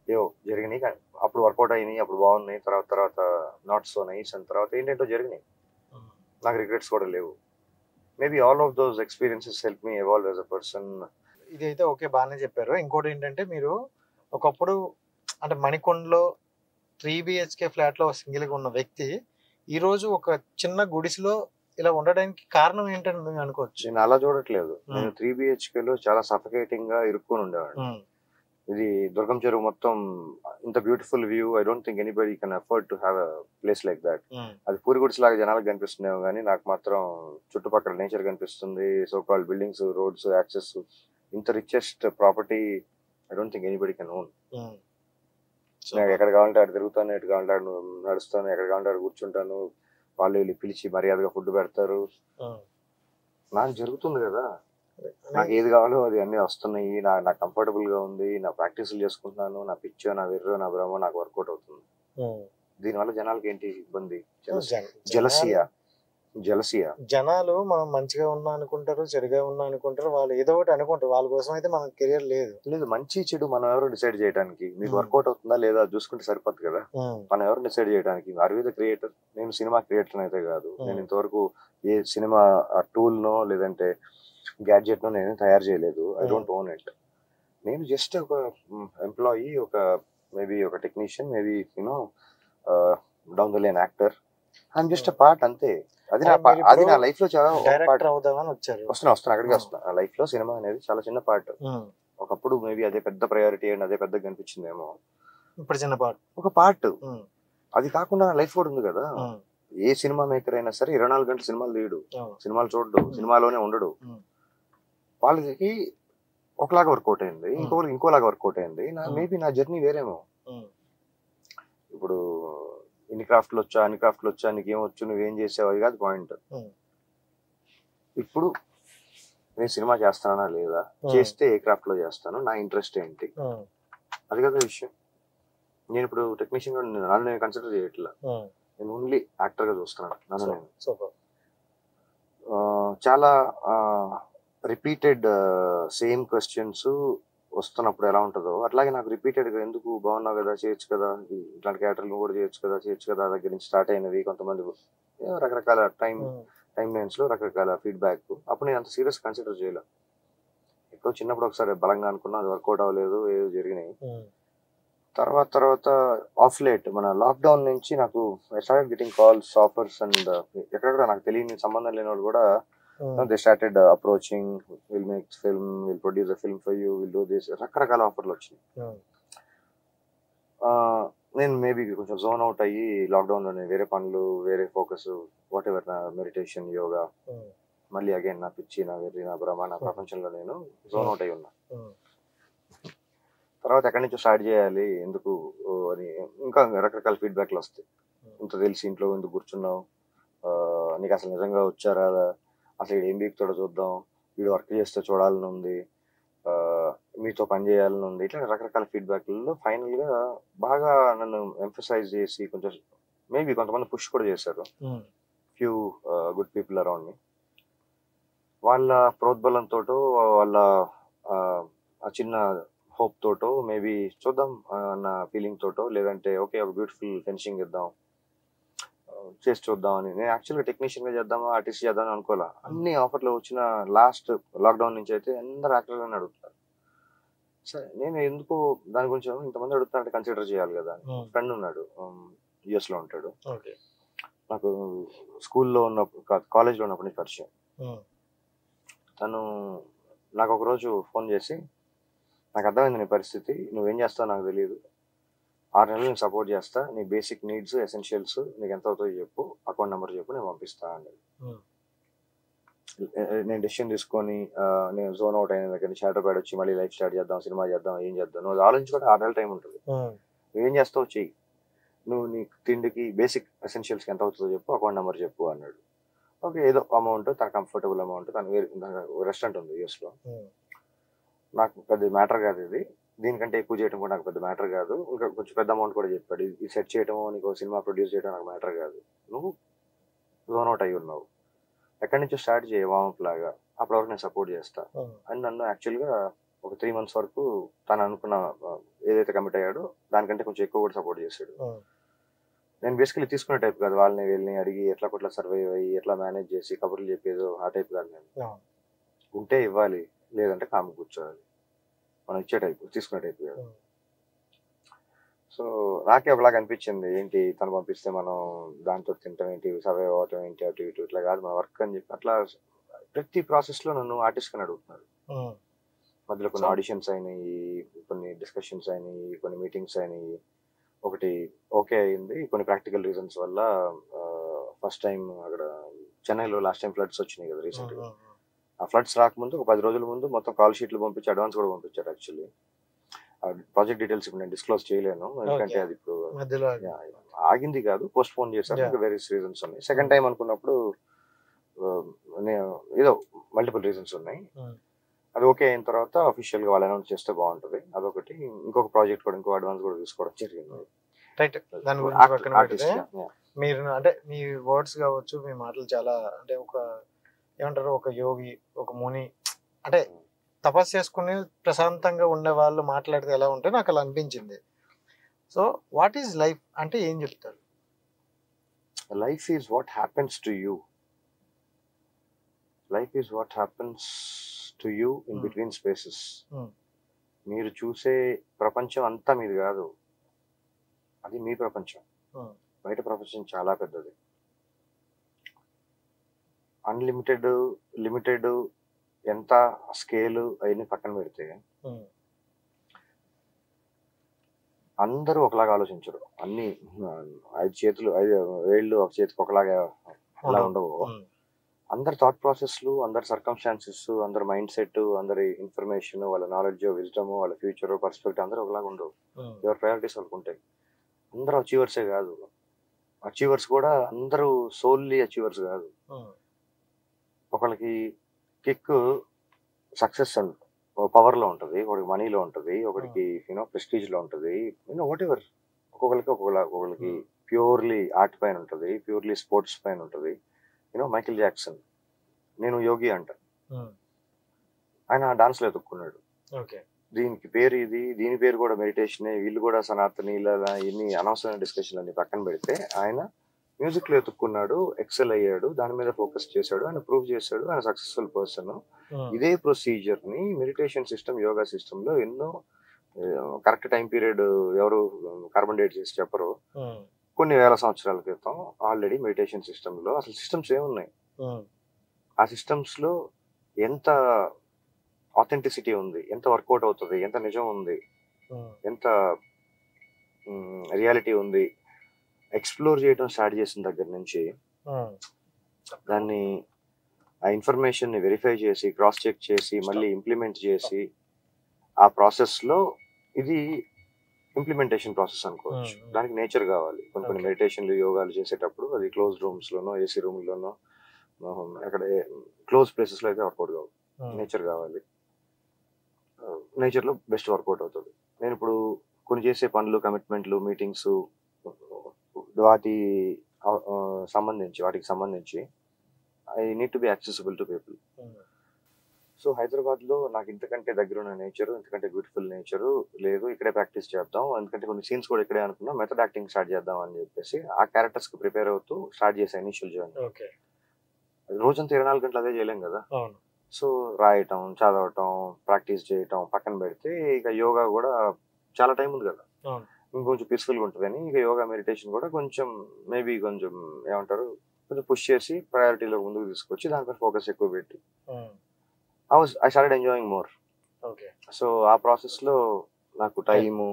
ఏవో జరిగినాయి, కానీ అప్పుడు వర్కౌట్ అయినాయి, అప్పుడు బాగున్నాయి, తర్వాత నాట్ సో నైస్, అండ్ తర్వాత ఏంటంటో జరిగినాయి. నాకు రిగ్రెట్స్ కూడా లేవు. Maybe all of those experiences help me evolve as a person.
ఇదైతే ఓకే, బాగానే చెప్పారు. ఇంకోటి ఏంటంటే, మీరు ఒకప్పుడు అంటే మణికొండలో 3 BHK ఫ్లాట్ లో సింగిల్ గా ఉన్న వ్యక్తి ఈ రోజు ఒక చిన్న గుడిసెలో ఇలా ఉండడానికి కారణం ఏంటని మేము అనుకోవచ్చు.
నేను అలా చూడట్లేదు. నేను 3 BHK లో చాలా సఫకేటింగ్ గా ఇరుక్కుని ఉండేవాడిని. ఇది దుర్గం చెరువు మొత్తం, ఇంత beautiful view, I don't think anybody can afford to have a place like that. అది పూరి గుడిస్ లాగా జనాలకు కనిపిస్తున్నాయో కానీ నాకు మాత్రం చుట్టుపక్కల నేచర్ కనిపిస్తుంది, so called buildings, roads, access, ఇంత richest property I don't think anybody can own. నాకు ఎక్కడ కావాలంటే అక్కడ తిరుగుతాను, ఎటు కావాలంటే అక్కడ నడుస్తాను, ఎక్కడ కావాలంటే అక్కడ కూర్చుంటాను, వాళ్ళు వెళ్ళి పిలిచి మర్యాదగా ఫుడ్ పెడతారు. నాకు జరుగుతుంది కదా, నాకు ఏది కావాలో అది అన్ని వస్తున్నాయి, నాకు కంఫర్టబుల్ గా ఉంది, నా ప్రాక్టీసులు చేసుకుంటున్నాను, నా పిచ్చో, నా వెర్రో, నా భ్రమో నాకు వర్కౌట్ అవుతుంది. దీనివల్ల జనాలకి ఏంటి ఇబ్బంది? జలసియా.
జనాలు మనం మంచిగా ఉన్నా అనుకుంటారు, చెడుగా ఉన్నా అనుకుంటారు, వాళ్ళు ఏదో ఒకటి అనుకుంటారు. వాళ్ళ కోసం అయితే మన కెరియర్
లేదు. మంచి చెడు మనం ఎవరు డిసైడ్ చేయడానికి, మీకు వర్కౌట్ అవుతుందా లేదా చూసుకుంటే సరిపోద్ది కదా. మనం ఎవరు డిసైడ్ చేయడానికి? Are we the creator? నేను సినిమా క్రియేటర్ అయితే కాదు. నేను ఇంతవరకు ఏ సినిమా టూల్ నో లేదంటే గ్యాడ్జెట్ నో నేను తయారు చేయలేదు. I don't own it. నేను జస్ట్ ఒక ఎంప్లాయీ, ఒక మేబీ ఒక technician, maybe you know down the line actor. I'm just a part అంతే. అది నా లైఫ్ లో చాలా వస్తున్నా అక్కడికి వస్తున్నా. ఆ లైఫ్ లో సినిమా అనేది చాలా చిన్న పార్ట్. ఒకప్పుడు మేబీ అదే పెద్ద ప్రయారిటీ అండ్ అదే పెద్ద కనిపించిందేమో,
ఇప్పుడు చిన్న పార్ట్,
ఒక పార్ట్. అది కాకుండా లైఫ్ కూడా ఉంది కదా. ఏ సినిమా మేకర్ అయినా సరే 24 గంటలు సినిమాలు తీయడు, సినిమాలు చూడడు, సినిమాలోనే ఉండడు. వాళ్ళకి ఒకలాగా వర్కౌట్ అయింది, ఇంకోలాగా వర్కౌట్ అయింది. మేబీ నా జర్నీ వేరేమో. ఇప్పుడు ఇన్ని క్రాఫ్ట్లు వచ్చా, నీకేమొచ్చు, నువ్వేం చేసావు, అది కాదు పాయింట్. ఇప్పుడు నేను సినిమా చేస్తానా లేదా, చేస్తే ఏ క్రాఫ్ట్ లో చేస్తాను, నా ఇంట్రెస్ట్ ఏంటి, అది కదా విషయం. నేను ఇప్పుడు టెక్నీషియన్ కూడా నన్ను నేను కన్సిడర్ చేయట్లా. నేను ఓన్లీ యాక్టర్ గా చూస్తున్నాను నన్ను నేను. చాలా రిపీటెడ్ సేమ్ క్వశ్చన్స్ వస్తున్నప్పుడు ఎలా ఉంటుందో అట్లాగే నాకు రిపీటెడ్ గా ఎందుకు బాగున్నావు కదా, చేయొచ్చు కదా, ఇట్లాంటి క్యారెక్టర్లు కూడా చేయొచ్చు కదా దగ్గర నుంచి స్టార్ట్ అయినవి. కొంతమంది రకరకాల టైం లైన్స్ లో రకరకాల ఫీడ్బ్యాక్. అప్పుడు నేను అంత సీరియస్ కన్సిడర్ చేయలే. ఎప్పుడో చిన్నప్పుడు ఒకసారి బలంగా అనుకున్నా, అది వర్కౌట్ అవ్వలేదు, ఏదో జరిగినాయి. తర్వాత ఆఫ్ లేట్ మన లాక్డౌన్ నుంచి నాకు I started getting calls, offers and ఎక్కడ నాకు తెలియని సంబంధం లేని వాళ్ళు కూడా they started approaching, will make film, will produce a film for you, will do this, రకరకాల ఆఫర్లు వచ్చినాయి. నేను మేబీ కొంచెం జోన్ అవుట్ అయ్యి లాక్డౌన్లోనే వేరే పనులు, వేరే ఫోకస్, వాట్ ఎవర్, నా మెడిటేషన్, యోగా, మళ్ళీ అగైన్ నా పిచ్చి, నా వెర్రి, నా భ్రమ, నా ప్రపంచంలో నేను జోన్ అవుట్ అయి ఉన్నా. తర్వాత ఎక్కడి నుంచో స్టార్ట్ చేయాలి ఎందుకు అని ఇంకా రకరకాల ఫీడ్బ్యాక్లు వస్తాయి. ఇంత తెలిసి ఇంట్లో ఎందుకు కూర్చున్నావు, నీకు అసలు నిజంగా వచ్చారా, అసలు ఏం బీక్తాడో చూద్దాం, వీడు వర్క్ చేస్తే చూడాలని ఉంది, మీతో పని చేయాలని ఉంది, ఇట్లా రకరకాల ఫీడ్బ్యాక్లలో ఫైనల్గా బాగా నన్ను ఎంఫసైజ్ చేసి కొంచెం మేబీ కొంతమంది పుష్ కూడా చేశారు. Few good people around me. వాళ్ళ ప్రోద్బలంతో, వాళ్ళ ఆ చిన్న హోప్ తోటో, మేబీ చూద్దాం అన్న ఫీలింగ్ తోటో, లేదంటే ఓకే ఒక బ్యూటిఫుల్ ఫెన్సింగ్ ఇద్దాం, చేసి చూద్దాం అని. నేను యాక్చువల్గా టెక్నీషియన్గా చేద్దామా, ఆర్టిస్ట్ చేద్దామని అనుకోలే. అన్ని ఆఫర్లు వచ్చిన లాస్ట్ లాక్డౌన్ నుంచి అయితే అందరు యాక్టర్లని అడుగుతారు. సరే నేను ఎందుకు దాని గురించి ఇంతమంది అడుగుతారంటే కన్సిడర్ చేయాలి కదా. ఫ్రెండ్ ఉన్నాడు, యుఎస్లో ఉంటాడు, నాకు స్కూల్లో ఉన్నప్పుడు కాలేజ్లో ఉన్నప్పటి నుంచి పరిచయం. తను నాకు ఒకరోజు ఫోన్ చేసి, నాకు అర్థమైంది నీ పరిస్థితి, నువ్వేం చేస్తావు నాకు తెలియదు, 6 నెలలు నేను సపోర్ట్ చేస్తా, నీ బేసిక్ నీడ్స్, ఎసెన్షియల్స్ నీకు ఎంత అవుతుందో చెప్పు, అకౌంట్ నెంబర్ చెప్పు, నేను పంపిస్తా అన్నది. నేను డెసిషన్ తీసుకొని నేను జోన్ అవుట్ అయిన దగ్గర నుంచి హైదరాబాద్ వచ్చి మళ్ళీ లైఫ్ స్టార్ట్ చేద్దాం, సినిమా చేద్దాం, ఏం చేద్దాం, నువ్వు ఆలోచించుకుంటే 6 నెలల టైం ఉంటుంది, నువ్వేం చేస్తావు చెయ్యి, నువ్వు నీ తిండికి బేసిక్ ఎసెన్షియల్స్కి ఎంత అవుతుందో చెప్పు, అకౌంట్ నెంబర్ చెప్పు అన్నాడు. ఓకే, ఏదో అమౌంట్, తన కంఫర్టబుల్ అమౌంట్, తను రెస్టారెంట్ ఉంది యూఎస్లో, నాకు పెద్ద మ్యాటర్ కాదు ఇది, దీనికంటే ఎక్కువ చేయడం కూడా నాకు పెద్ద మ్యాటర్ కాదు, ఇంకా కొంచెం పెద్ద అమౌంట్ కూడా చెప్పాడు, ఇది సెట్ చేయడం, నీకు సినిమా ప్రొడ్యూస్ చేయడం నాకు మ్యాటర్ కాదు, నువ్వు జోన్ అవుట్ అయ్యి ఉన్నావు, ఎక్కడి నుంచో స్టార్ట్ చేయ వామప్ లాగా, అప్పటి వరకు నేను సపోర్ట్ చేస్తా అని నన్ను యాక్చువల్గా ఒక 3 months వరకు తను అనుకున్న ఏదైతే కమిట్ అయ్యాడో దానికంటే కొంచెం ఎక్కువ కూడా సపోర్ట్ చేశాడు. నేను బేసికలీ తీసుకునే టైప్ కాదు, వాళ్ళని వెళ్ళి అడిగి ఎట్లా కొట్లా సర్వైవ్ అయ్యి ఎట్లా మేనేజ్ చేసి కబుర్లు చెప్పేదో ఆ టైప్ కాదు. నేను ఉంటే ఇవ్వాలి, లేదంటే కాము కూర్చోవాలి, మనం ఇచ్చే టైప్, తీసుకునే టైప్ కాదు. సో నాకే ఒకలాగా అనిపించింది, ఏంటి తను పంపిస్తే మనం దాంతో తింటాం ఏంటి, సర్వైవ్ అవటం ఏంటి, అటు ఇటు ఇట్లా కాదు మన వర్క్ అని చెప్పి అట్లా ప్రతి ప్రాసెస్లో నన్ను ఆర్టిస్ట్ అని అడుగుతున్నారు. మధ్యలో కొన్ని ఆడిషన్స్ అయినాయి, కొన్ని డిస్కషన్స్ అయినాయి, కొన్ని మీటింగ్స్ అయినాయి, ఒకటి ఓకే అయింది, కొన్ని ప్రాక్టికల్ రీజన్స్ వల్ల. ఫస్ట్ టైం అక్కడ చెన్నైలో లాస్ట్ టైం ఫ్లడ్స్ వచ్చినాయి కదా రీసెంట్గా, ఆ ఫ్లడ్స్ రాకముందు ఒక 10 రోజుల ముందు మొత్తం కాల్ షీట్లు పంపించి అడ్వాన్స్ కూడా పంపించారు. యాక్చువల్లీ ప్రాజెక్ట్ డీటెయిల్స్ ఇప్పుడు నేను డిస్క్లోజ్ చేయలేను, ఎందుకంటే అది ఇప్పుడు ఆగింది కాదు, పోస్ట్ పోన్ చేశారు, ఇంకా వేరియస్ రీజన్స్ ఉన్నాయి. సెకండ్ టైం అనుకున్నప్పుడు ఏదో మల్టిపుల్ రీజన్స్ ఉన్నాయి. అది ఓకే అయిన తర్వాత అఫీషియల్ గా వాళ్ళు అనౌన్స్ చేస్తే బాగుంటుంది. అదొకటి, ఇంకొక ప్రాజెక్ట్ కూడా ఇంకో అడ్వాన్స్ కూడా తీసుకోవడం జరిగింది.
రైట్, దాని గురించి పక్కన పెడితే మీరు అంటే మీ వర్డ్స్ కావచ్చు, మీ మాటలు చాలా అంటే ఒక ఏమంటారు, ఒక యోగి, ఒక ముని, అంటే తపస్సు చేసుకుని ప్రశాంతంగా ఉండే వాళ్ళు మాట్లాడితే ఎలా ఉంటే నాకు అలా అనిపించింది. సో వాట్ ఈజ్ లైఫ్ అంటే ఏం చెప్తారు?
Life is what happens to you. Life is what happens to you in between spaces. మీరు చూసే ప్రపంచం అంతా మీది కాదు, అది మీ ప్రపంచం. బయట ప్రపంచం చాలా పెద్దది. అన్లిమిటెడ్, లిమిటెడ్, ఎంత స్కేలు అవన్నీ పక్కన పెడితే అందరూ ఒకలాగా ఆలోచించరు. అన్ని 5 చేతులు 5 వేళ్ళు ఒక చేతికి ఒకలాగా అలా ఉండవు. అందరి థాట్ ప్రాసెస్లు, అందరి సర్కమ్స్టాన్సెస్, అందరి మైండ్ సెట్, అందరి ఇన్ఫర్మేషన్, వాళ్ళ నాలెడ్జ్, విజ్డమ్, వాళ్ళ ఫ్యూచర్ పర్స్పెక్టివ్ అందరూ ఒకలాగా ఉండవు. ఎవరి ప్రయారిటీస్ వాళ్ళకు ఉంటాయి. అందరూ అచీవర్సే కాదు, అచీవర్స్ కూడా అందరూ సోల్లీ అచీవర్స్ కాదు. ఒకళ్ళకి కిక్ సక్సెస్ అండ్ పవర్లో ఉంటుంది, ఒకరికి మనీలో ఉంటుంది, ఒకరికి ప్రెస్టీజ్లో ఉంటుంది, వాట్ ఎవర్. ఒక్కొక్కరికి ప్యూర్లీ ఆర్ట్ పైన ఉంటుంది, ప్యూర్లీ స్పోర్ట్స్ పైన ఉంటుంది. మైకిల్ జాక్సన్, నేను యోగి అంట, ఆయన డాన్స్లో ఎత్తుక్కున్నాడు. దీనికి పేరు ఇది, దీని పేరు కూడా మెడిటేషనే, వీళ్ళు కూడా సనాతని, ఇలా ఇన్ని అనవసరమైన డిస్కషన్లు అన్ని పక్కన పెడితే ఆయన మ్యూజిక్ లో ఎత్తుక్కున్నాడు, ఎక్సెల్ అయ్యాడు, దాని మీద ఫోకస్ చేశాడు, ఆయన ప్రూవ్ చేశాడు, ఆయన సక్సెస్ఫుల్ పర్సన్. ఇదే ప్రొసీజర్ ని మెడిటేషన్ సిస్టమ్, యోగా సిస్టమ్ లో ఎన్నో కరెక్ట్ టైం పీరియడ్ ఎవరు కార్బన్ డేట్ చేసి చెప్పరు. కొన్ని వేల సంవత్సరాల క్రితం ఆల్రెడీ మెడిటేషన్ సిస్టంలో అసలు సిస్టమ్స్ ఏమున్నాయి, ఆ సిస్టమ్స్ లో ఎంత ఆథెంటిసిటీ ఉంది, ఎంత వర్కౌట్ అవుతుంది, ఎంత నిజం ఉంది, ఎంత రియాలిటీ ఉంది, ఎక్స్ప్లోర్ చేయడం స్టార్ట్ చేసిన దగ్గర నుంచి దాన్ని ఆ ఇన్ఫర్మేషన్ ని వెరిఫై చేసి క్రాస్ చెక్ చేసి మళ్ళీ ఇంప్లిమెంట్ చేసి ఆ ప్రాసెస్ లో ఇది ఇంప్లిమెంటేషన్ ప్రాసెస్ అనుకోవచ్చు. దానికి నేచర్ కావాలి. కొన్ని మెడిటేషన్లు యోగాలు చేసేటప్పుడు అది క్లోజ్ రూమ్స్ లోనో ఏసీ రూమ్ లోనో అక్కడ క్లోజ్ ప్లేసెస్ లో అయితే వర్కౌట్ కావాలి, నేచర్ కావాలి. నేచర్ లో బెస్ట్ వర్కౌట్ అవుతుంది. నేను ఇప్పుడు కొన్ని చేసే పనులు, కమిట్మెంట్లు, మీటింగ్స్ వాటికి సంబంధించి I need to be accessible to people. So Hyderabad లో నాకు ఇంతకంటే దగ్గర ఉన్న నేచర్, ఇంతకంటే బ్యూటిఫుల్ నేచర్ లేదు, ఇక్కడే ప్రాక్టీస్ చేద్దాం, ఎందుకంటే కొన్ని సీన్స్ కూడా ఇక్కడే అనుకున్నాం, మెథడ్ యాక్టింగ్ స్టార్ట్ చేద్దాం అని చెప్పేసి ఆ క్యారెక్టర్స్ కి ప్రిపేర్ అవుతూ స్టార్ట్ చేసా ఇనిషియల్ జర్నీ. రోజంతా 24 గంటలు అదే చేయలేం కదా. సో రాయటం, చదవటం, ప్రాక్టీస్ చేయటం పక్కన పెడితే ఇక యోగా కూడా చాలా టైం ఉంది కదా, ఇంకొంచెం పీస్ఫుల్ గా ఉంటుంది అని ఇక యోగా మెడిటేషన్ కూడా కొంచెం మేబీ కొంచెం ఏమంటారు కొంచెం పుష్ చేసి ప్రయారిటీలో ముందుకు తీసుకొచ్చి దానిపై ఫోకస్ ఎక్కువ పెట్టి I started enjoying more. So ఆ ప్రాసెస్ లో నాకు టైము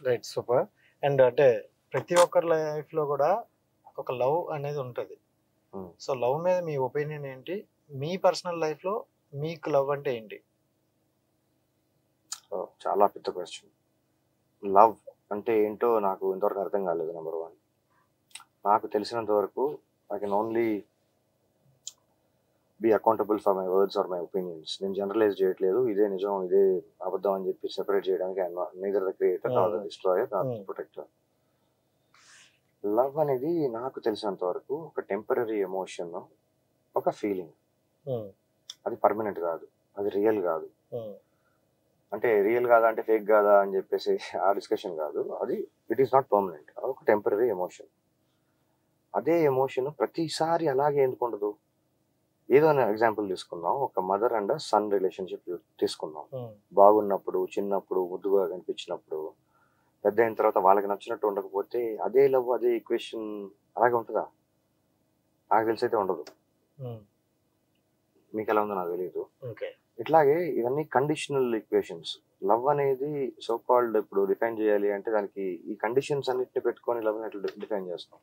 రైట్ సూపర్. అండ్ అంటే ప్రతి ఒక్కరి లైఫ్ లో కూడా ఒక లవ్ అనేది ఉంటది. సో లవ్ మీద మీ ఒపీనియన్ ఏంటి? మీ పర్సనల్ లైఫ్ లో మీకు లవ్ అంటే ఏంటి?
చాలా పెద్ద క్వశ్చన్. లవ్ అంటే ఏంటో నాకు ఇంతవరకు అర్థం కాలేదు. నెంబర్ 1, నాకు తెలిసినంత వరకు I can only be accountable for my words or my opinions. నేను జనరలైజ్ చేయట్లేదు, ఇదే నిజం ఇదే అబద్ధం అని చెప్పి సెపరేట్ చేయడానికి neither the creator or the destroyer or the protector. Love అనేది నాకు తెలిసినంత వరకు ఒక టెంపరరీ ఎమోషన్, ఒక ఫీలింగ్. అది పర్మనెంట్ కాదు, అది రియల్ కాదు. అంటే రియల్ కాదా అంటే ఫేక్ కాదా అని చెప్పేసి ఆ డిస్కషన్ కాదు. అది ఇట్ ఈస్ నాట్ పర్మనెంట్, ఒక టెంపరరీ ఎమోషన్. అదే ఎమోషన్ ప్రతిసారి అలాగే ఎందుకు ఉండదు? ఏదో ఎగ్జాంపుల్ తీసుకుందాం, ఒక మదర్ అండ్ సన్ రిలేషన్షిప్ తీసుకుందాం. బాగున్నప్పుడు, చిన్నప్పుడు ముద్దుగా కనిపించినప్పుడు, పెద్ద అయిన తర్వాత వాళ్ళకి నచ్చినట్టు ఉండకపోతే అదే లవ్, అదే ఈక్వేషన్ అలాగే ఉంటుందా? నాకు తెలిసి అయితే ఉండదు. మీకు ఎలా ఉందో నాకు తెలియదు. ఇట్లాగే ఇవన్నీ కండిషనల్ ఈక్వేషన్స్. లవ్ అనేది సో కాల్డ్ ఇప్పుడు డిఫైన్ చేయాలి అంటే దానికి ఈ కండిషన్స్ అన్నిటిని పెట్టుకొని లవ్ ఎట్లా డిఫైన్ చేస్తాం?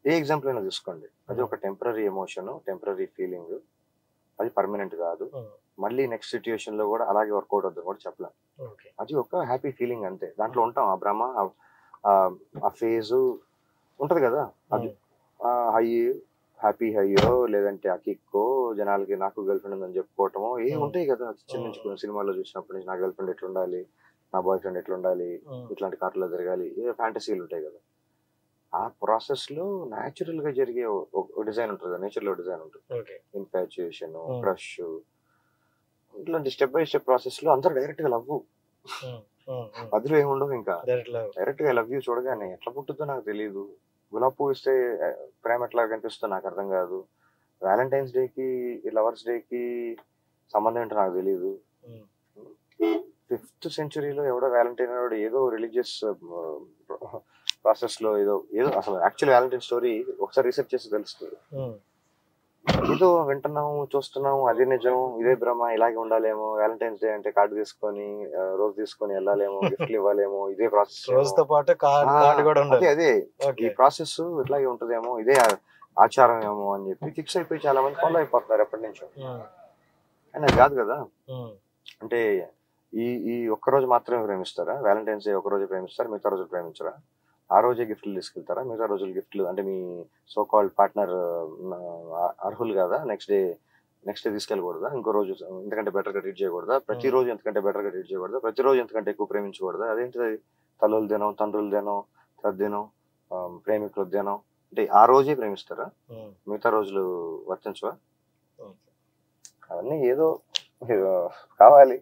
ఏ ఎగ్జాంపుల్ అయినా తీసుకోండి, అది ఒక టెంపరరీ ఎమోషన్, టెంపరరీ ఫీలింగ్, అది పర్మనెంట్ కాదు. మళ్ళీ నెక్స్ట్ సిచ్యుయేషన్ లో కూడా అలాగే వర్కౌట్ అవుతుంది కూడా చెప్పలేం. అది ఒక హ్యాపీ ఫీలింగ్ అంతే. దాంట్లో ఉంటాం, ఆ భ్రమ, ఆ ఫేజ్ ఉంటది కదా. అది హై హ్యాపీ హైయో లేదంటే ఆ కిక్కో, జనాలకి నాకు గర్ల్ ఫ్రెండ్ ఉందని చెప్పుకోవటమో ఏ ఉంటాయి కదా. చిన్న సినిమాలో చూసినప్పటి నుంచి నా గర్ల్ ఫ్రెండ్ ఎట్లుండాలి, నా బాయ్ ఫ్రెండ్ ఎట్లుండాలి, ఇట్లాంటి కార్లో జరగాలి, ఏ ఫ్యాంటసీలు ఉంటాయి కదా. ఆ ప్రాసెస్ లో న్యాచురల్ గా జరిగే డిజైన్ ఉంటుంది కదా, నేచర్ లో డిజైన్ ఉంటుంది. ఇన్ఫాచ్యుయేషన్, క్రష్, ఇట్లాంటి స్టెప్ బై స్టెప్ ప్రాసెస్ లో అందరూ డైరెక్ట్ గా లవ్, అందులో ఏముండవు. ఇంకా డైరెక్ట్ గా లవ్ యూ చూడగానే ఎట్లా పుట్టుందో నాకు తెలియదు. గులాబ్ పువ్వు ఇస్తే ప్రేమ ఎట్లా కనిపిస్తుందో నాకు అర్థం కాదు. వ్యాలంటైన్స్ డేకి, లవర్స్ డేకి సంబంధం ఏంటో నాకు తెలియదు. 5th centuryలో ఎవడో వ్యాలంటైన్ వాడు ఏదో రిలీజియస్ ప్రాసెస్ లో ఏదో అసలు యాక్చువల్ వ్యాలంటైన్ స్టోరీ ఒకసారి రీసెర్చ్ చేసి తెలుస్తుంది. ఏదో వింటున్నాము, చూస్తున్నాము, అదే నిజం, ఇదే భ్రమ, ఇలాగే ఉండాలేమో, వ్యాలంటైన్స్ డే అంటే కార్డు తీసుకొని రోజు తీసుకొని వెళ్ళాలేమో, గిఫ్ట్లు ఇవ్వాలేమో, ఇదే ప్రాసెస్, అదే ఈ ప్రాసెస్ ఇట్లాగే ఉంటదేమో, ఇదే ఆచారం ఏమో అని చెప్పి ఫిక్స్ అయిపోయి చాలా మంది ఫాలో అయిపోతున్నారు ఎప్పటి నుంచో. అని అది కాదు కదా. అంటే ఈ ఒక్కరోజు మాత్రమే ప్రేమిస్తారా? వ్యాలంటైన్స్ డే ఒక్కరోజు ప్రేమిస్తారా, మిగతా రోజులు ప్రేమించరా? ఆ రోజే గిఫ్ట్లు తీసుకెళ్తారా, మిగతా రోజులు గిఫ్ట్లు అంటే మీ సో కాల్డ్ పార్ట్నర్ అర్హులు కదా, నెక్స్ట్ డే తీసుకెళ్ళకూడదా? ఇంకో రోజు ఎంతకంటే బెటర్ గా ట్రీట్ చేయకూడదా? ప్రతిరోజు ఎంతకంటే బెటర్ గా ట్రీట్ చేయకూడదా? ప్రతిరోజు ఎంతకంటే ఎక్కువ ప్రేమించకూడదా? అదేంటిది తల్లుల దినం, తండ్రుల దినం, తద్దినం, ప్రేమికుల దినం అంటే ఆ రోజే ప్రేమిస్తారా, మిగతా రోజులు వర్తించవా? అవన్నీ ఏదో కావాలి.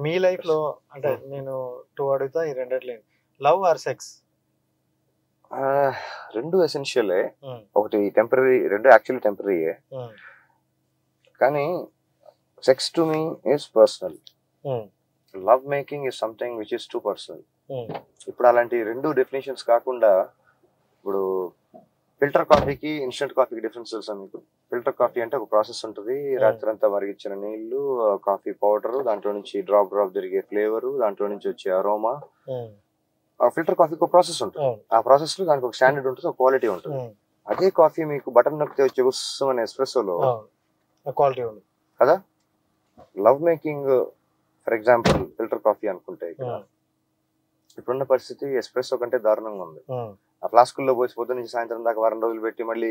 మీ లైఫ్ లో అంటే నేను 2 అడుగుతా, ఈ రెండిట్లో లవ్ ఆర్ సెక్స్?
రెండు ఎసెన్షియలే. ఒకటి టెంపరరీ, రెండు యాక్చువల్లీ టెంపరరీయే. కానీ sex to me is personal. Love making is something which is too personal. ఇప్పుడు అలాంటి రెండు డెఫినేషన్స్ కాకుండా ఇప్పుడు ఫిల్టర్ కాఫీకి ఇన్స్టెంట్ కాఫీకి డిఫరెన్స్ తెలుసా మీకు? ఫిల్టర్ కాఫీ అంటే ఒక ప్రాసెస్ ఉంటుంది, రాత్రి అంతా మరిగించిన నీళ్లు, కాఫీ పౌడర్, దాంట్లో నుంచి డ్రాప్ తిరిగే ఫ్లేవర్, దాంట్లో నుంచి వచ్చే అరోమా. ఆ ఫిల్టర్ కాఫీకి ఒక ప్రాసెస్ ఉంటుంది, ఆ ప్రాసెస్ లో దానికి ఒక స్టాండర్డ్ ఉంటుంది, ఒక క్వాలిటీ ఉంటుంది. అదే కాఫీ మీకు బటన్ నొక్కితే వచ్చే ఉస్సం అనే ఎస్ప్రెస్సోలో
క్వాలిటీ ఉంది
కదా. Love making for example filter coffee అనుకుంటే ఇప్పుడున్న పరిస్థితి ఎస్ప్రెస్సో కంటే దారుణంగా ఉంది. ఆ ఫ్లాస్కుల్లో పోసి పొద్దు నుంచి సాయంత్రం దాకా వారం రోజులు పెట్టి మళ్ళీ